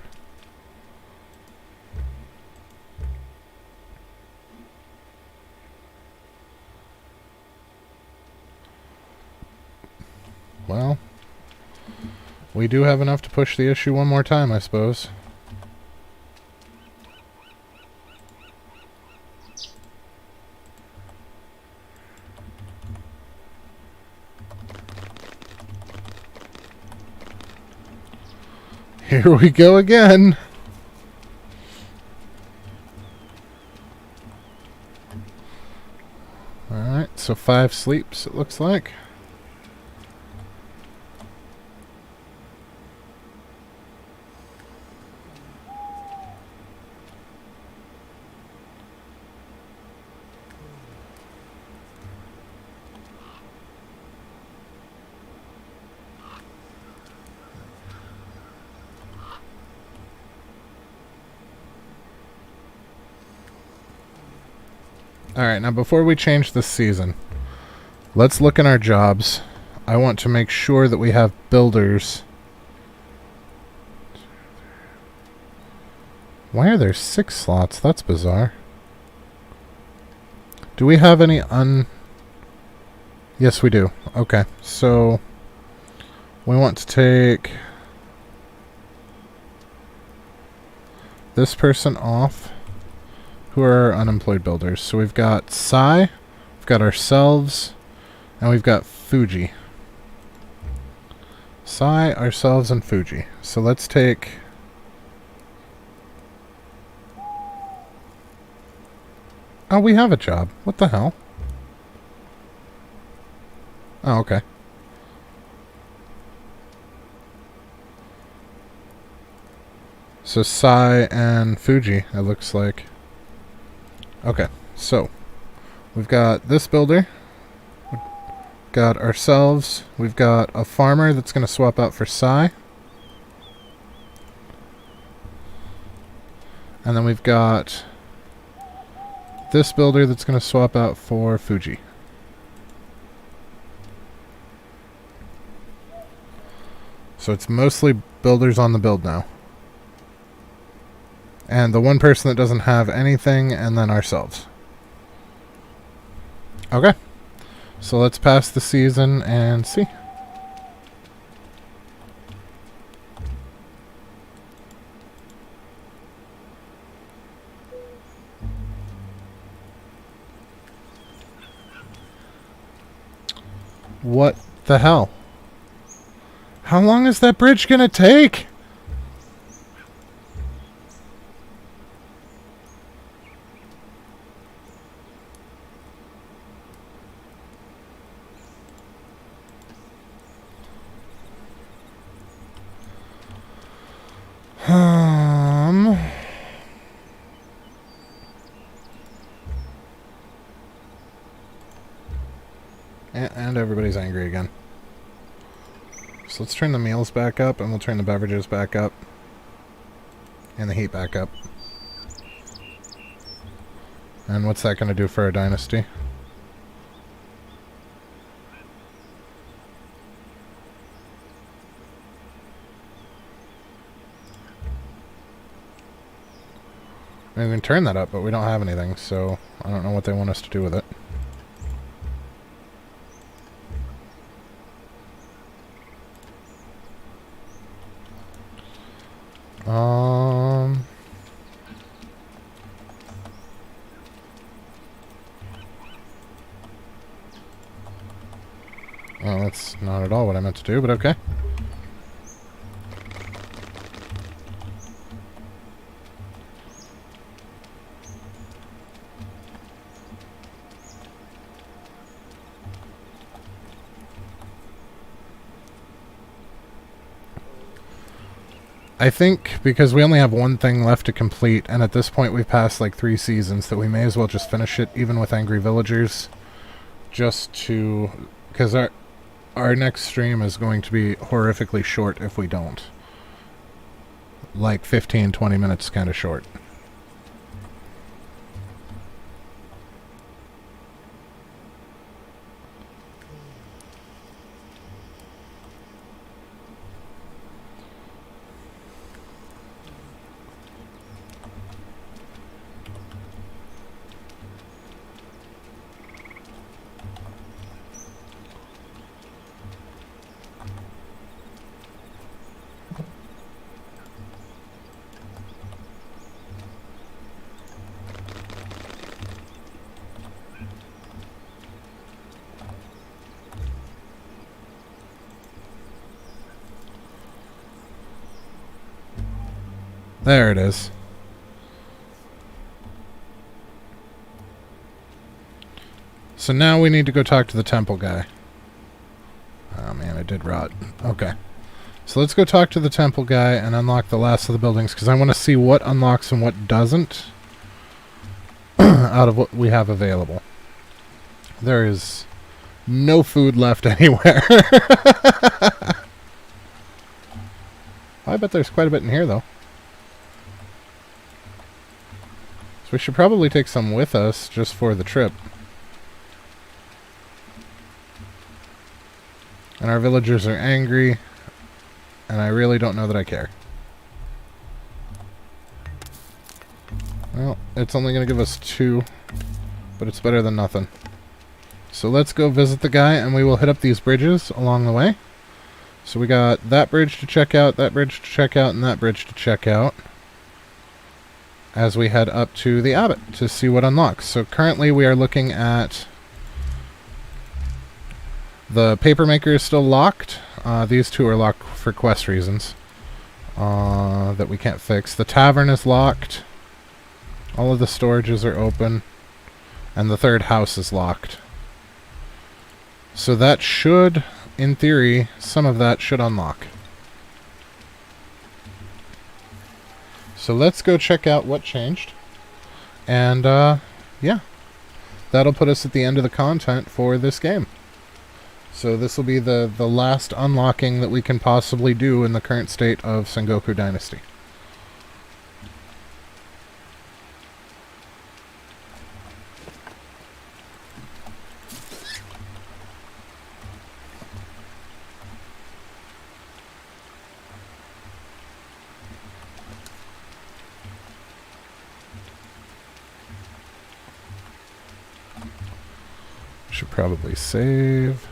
S1: Well, We do have enough to push the issue one more time, I suppose. Here we go again. Alright, so 5 sleeps, it looks like. Alright, now before we change this season, let's look in our jobs. I want to make sure that we have builders. Why are there 6 slots? That's bizarre. Do we have any Yes, we do. Okay, so we want to take this person off. Who are our unemployed builders? So we've got Sai, we've got ourselves, and we've got Fuji. Sai, ourselves, and Fuji. So let's take... Oh, we have a job. What the hell? Oh, okay. So Sai and Fuji, it looks like. Okay, so we've got this builder, we've got ourselves, we've got a farmer that's going to swap out for Sai, and then we've got this builder that's going to swap out for Fuji. So it's mostly builders on the build now. And the one person that doesn't have anything, and then ourselves. Okay. So let's pass the season and see. What the hell? How long is that bridge gonna take? And everybody's angry again. So let's turn the meals back up, and we'll turn the beverages back up. And the heat back up. And what's that going to do for our dynasty? I mean, we can turn that up, but we don't have anything, so I don't know what they want us to do with it. Well, that's not at all what I meant to do, but okay. I think because we only have one thing left to complete, and at this point we've passed like 3 seasons, that we may as well just finish it, even with Angry Villagers, just to... because our next stream is going to be horrifically short if we don't. Like 15-20 minutes kind of short. There it is. So now we need to go talk to the temple guy. Oh man, it did rot. Okay. So let's go talk to the temple guy and unlock the last of the buildings, because I want to see what unlocks and what doesn't out of what we have available. There is no food left anywhere. I bet there's quite a bit in here, though. So we should probably take some with us just for the trip. And our villagers are angry, and I really don't know that I care. Well, it's only going to give us 2, but it's better than nothing. So let's go visit the guy, and we will hit up these bridges along the way. So we got that bridge to check out, that bridge to check out, and that bridge to check out as we head up to the abbot to see what unlocks. So currently we are looking at the paper maker is still locked. These two are locked for quest reasons that we can't fix. The tavern is locked. All of the storages are open. And the third house is locked. So that should, in theory, some of that should unlock. So let's go check out what changed. And, yeah. That'll put us at the end of the content for this game. So this will be the last unlocking that we can possibly do in the current state of Sengoku Dynasty. Should probably save.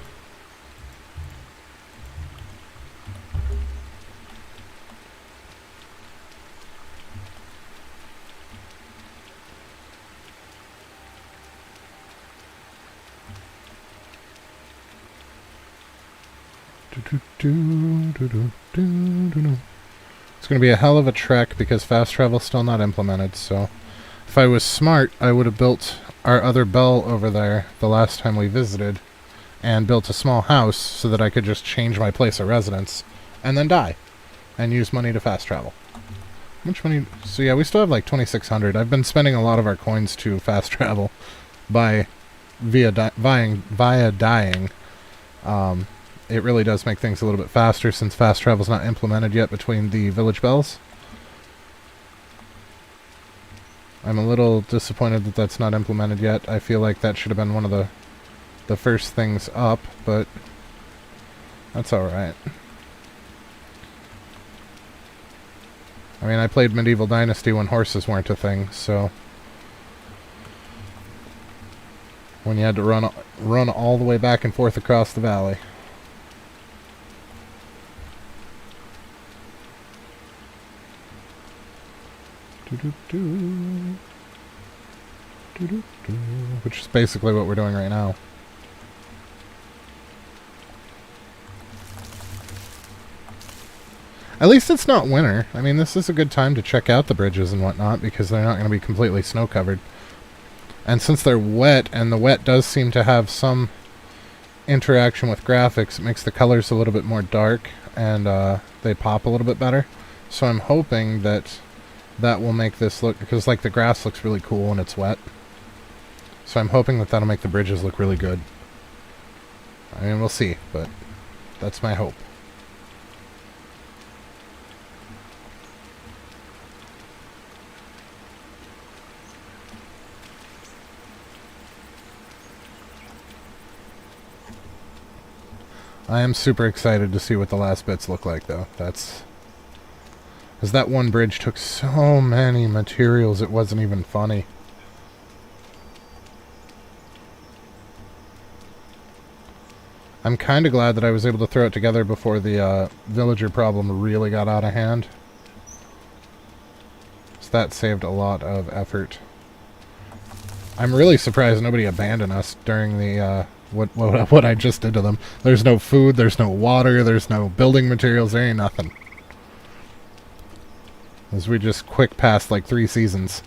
S1: It's going to be a hell of a trek because fast travel's still not implemented, so if I was smart, I would have built our other bell over there the last time we visited and built a small house so that I could just change my place of residence and then die and use money to fast travel. How much money? So yeah, we still have like 2,600. I've been spending a lot of our coins to fast travel via dying. It really does make things a little bit faster since fast travel's not implemented yet between the village bells. I'm a little disappointed that that's not implemented yet. I feel like that should have been one of the first things up, but that's alright. I mean, I played Medieval Dynasty when horses weren't a thing, so when you had to run all the way back and forth across the valley. Which is basically what we're doing right now. At least it's not winter. I mean, this is a good time to check out the bridges and whatnot because they're not going to be completely snow-covered. And since they're wet, and the wet does seem to have some interaction with graphics, it makes the colors a little bit more dark and they pop a little bit better. So I'm hoping that that will make this look, because like the grass looks really cool when it's wet. So I'm hoping that that'll make the bridges look really good. I mean, we'll see, but that's my hope. I am super excited to see what the last bits look like, though. Because that one bridge took so many materials, it wasn't even funny. I'm kind of glad that I was able to throw it together before the villager problem really got out of hand. So that saved a lot of effort. I'm really surprised nobody abandoned us during the what I just did to them. There's no food, there's no water, there's no building materials, there ain't nothing. As we just quick past like 3 seasons.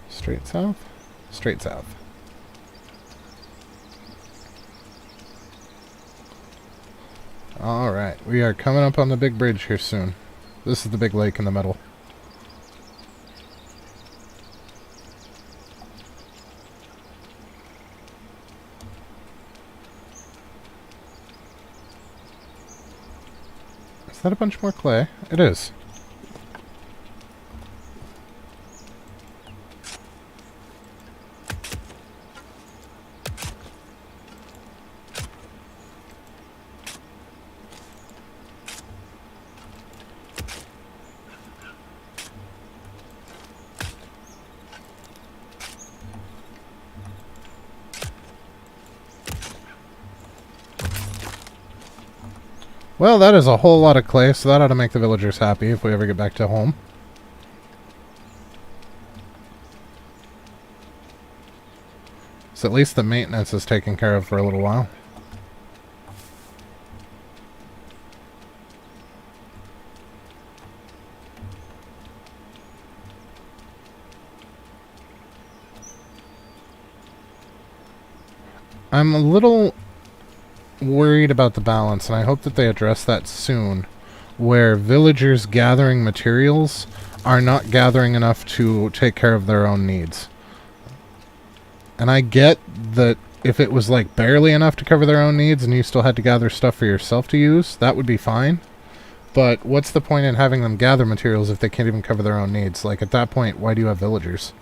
S1: Straight south? Straight south. Alright, we are coming up on the big bridge here soon. This is the big lake in the middle. Is that a bunch more clay? It is. Well, that is a whole lot of clay, so that ought to make the villagers happy if we ever get back to home. So at least the maintenance is taken care of for a little while. I'm a little worried about the balance, and I hope that they address that soon, where villagers gathering materials are not gathering enough to take care of their own needs. And I get that if it was like barely enough to cover their own needs and you still had to gather stuff for yourself to use, that would be fine. But what's the point in having them gather materials if they can't even cover their own needs? Like, at that point, why do you have villagers?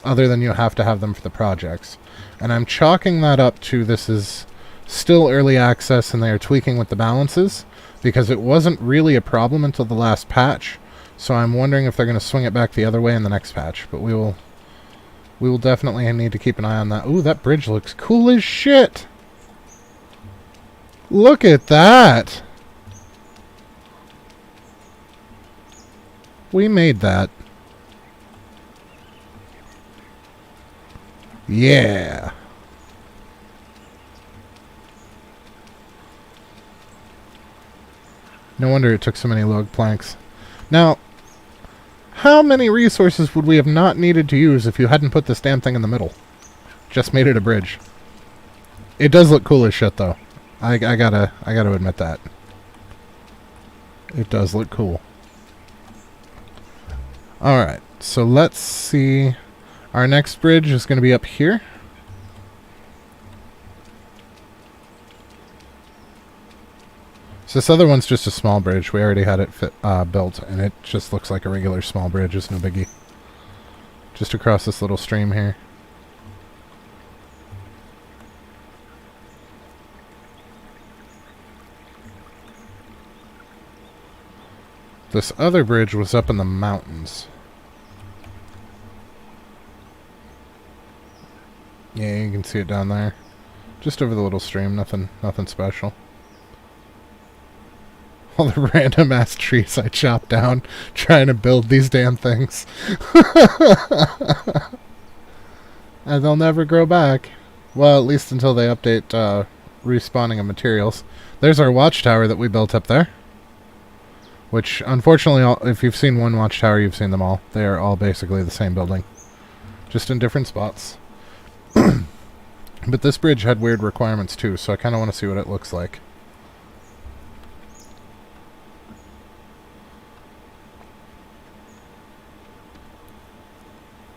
S1: Other than you have to have them for the projects. And I'm chalking that up to this is still early access and they are tweaking with the balances, because it wasn't really a problem until the last patch. So I'm wondering if they're going to swing it back the other way in the next patch. But we will definitely need to keep an eye on that. Ooh, that bridge looks cool as shit! Look at that! We made that. Yeah! No wonder it took so many log planks. Now, how many resources would we have not needed to use if you hadn't put this damn thing in the middle? Just made it a bridge. It does look cool as shit, though. I gotta admit that. It does look cool. Alright, so let's see. Our next bridge is going to be up here. So this other one's just a small bridge. We already had it built, and it just looks like a regular small bridge. It's no biggie. Just across this little stream here. This other bridge was up in the mountains. Yeah, you can see it down there. Just over the little stream, nothing special. All the random ass trees I chopped down trying to build these damn things. And they'll never grow back. Well, at least until they update respawning of materials. There's our watchtower that we built up there. Which, unfortunately, if you've seen one watchtower, you've seen them all. They are all basically the same building. Just in different spots. But this bridge had weird requirements too, so I kind of want to see what it looks like.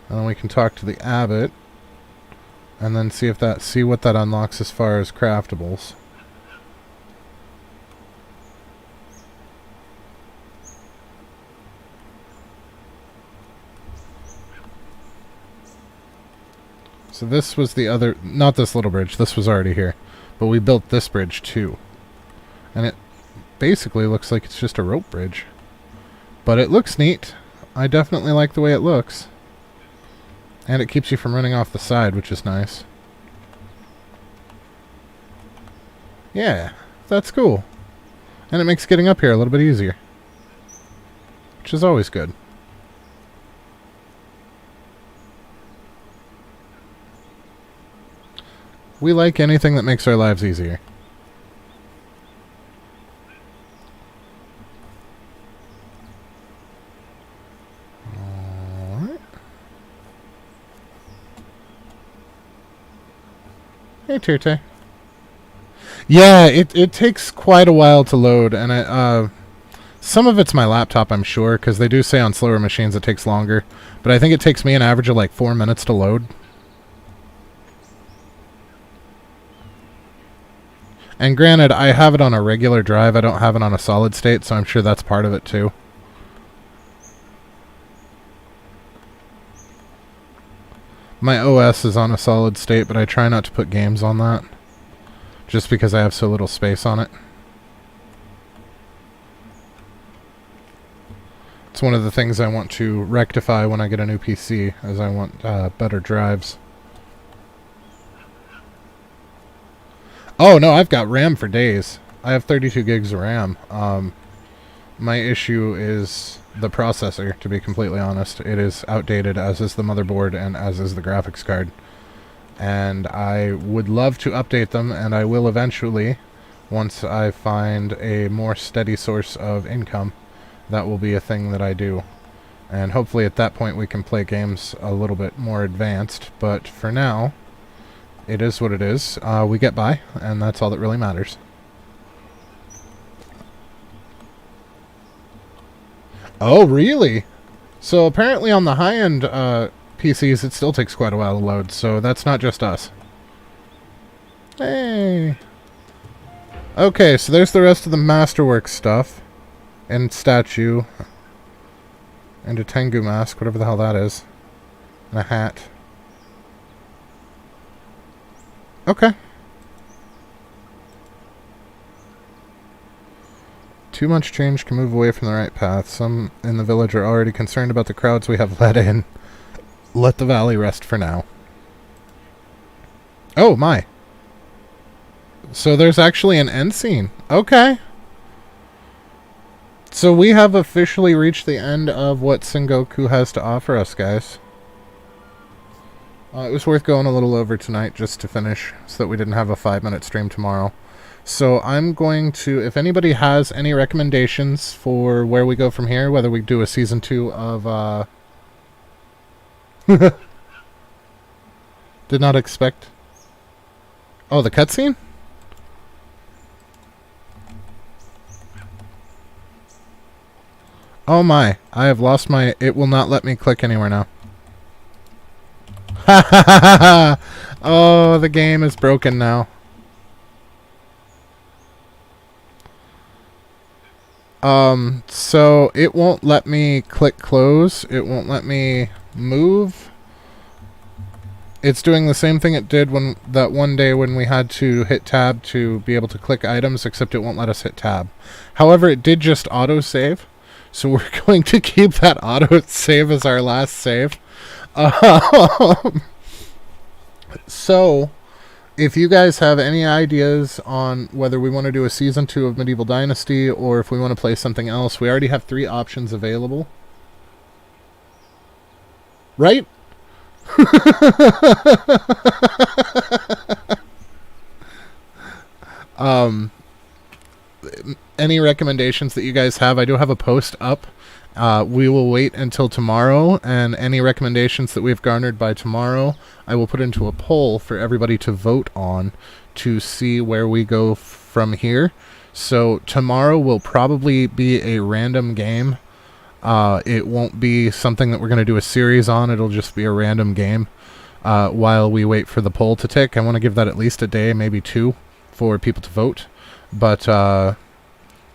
S1: And then we can talk to the abbot, and then see what that unlocks as far as craftables. So this was the other, not this little bridge, this was already here. But we built this bridge too. And it basically looks like it's just a rope bridge. But it looks neat. I definitely like the way it looks. And it keeps you from running off the side, which is nice. Yeah, that's cool. And it makes getting up here a little bit easier. Which is always good. We like anything that makes our lives easier. Alright. Hey, Terte. Yeah, it takes quite a while to load, and some of it's my laptop, I'm sure, because they do say on slower machines it takes longer. But I think it takes me an average of like 4 minutes to load. And granted, I have it on a regular drive. I don't have it on a solid state, so I'm sure that's part of it too. My OS is on a solid state, but I try not to put games on that, just because I have so little space on it. It's one of the things I want to rectify when I get a new PC, as I want better drives. Oh, no, I've got RAM for days. I have 32 gigs of RAM. My issue is the processor, to be completely honest. It is outdated, as is the motherboard, and as is the graphics card. And I would love to update them, and I will eventually, once I find a more steady source of income. That will be a thing that I do. And hopefully at that point we can play games a little bit more advanced. But for now, it is what it is. We get by, and that's all that really matters. Oh, really? So apparently on the high-end PCs, it still takes quite a while to load, so that's not just us. Hey! Okay, so there's the rest of the Masterwork stuff. And statue. And a Tengu mask, whatever the hell that is. And a hat. Okay. Too much change can move away from the right path. Some in the village are already concerned about the crowds we have let in. Let the valley rest for now. Oh, my. So there's actually an end scene. Okay. So we have officially reached the end of what Sengoku has to offer us, guys. It was worth going a little over tonight just to finish, so that we didn't have a 5-minute stream tomorrow. So I'm going to, if anybody has any recommendations for where we go from here, whether we do a season 2 of, Did not expect... Oh, the cutscene? Oh my, I have lost my... It will not let me click anywhere now. Ha ha ha ha! Oh, the game is broken now. So it won't let me click close. It won't let me move. It's doing the same thing it did when that one day when we had to hit tab to be able to click items, except it won't let us hit tab. However, it did just auto-save. So we're going to keep that auto-save as our last save. So, if you guys have any ideas on whether we want to do a Season 2 of Medieval Dynasty, or if we want to play something else, we already have 3 options available. Right? Any recommendations that you guys have, I do have a post up. We will wait until tomorrow, and any recommendations that we've garnered by tomorrow, I will put into a poll for everybody to vote on to see where we go from here. So tomorrow will probably be a random game. It won't be something that we're going to do a series on. It'll just be a random game while we wait for the poll to tick. I want to give that at least a day, maybe 2, for people to vote. But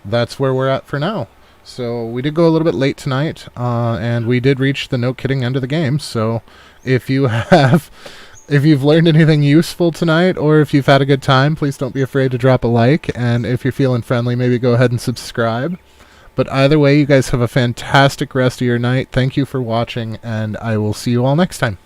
S1: that's where we're at for now. So we did go a little bit late tonight, and we did reach the no kidding end of the game. So if you have, if you've learned anything useful tonight, or if you've had a good time, please don't be afraid to drop a like. And if you're feeling friendly, maybe go ahead and subscribe. But either way, you guys have a fantastic rest of your night. Thank you for watching, and I will see you all next time.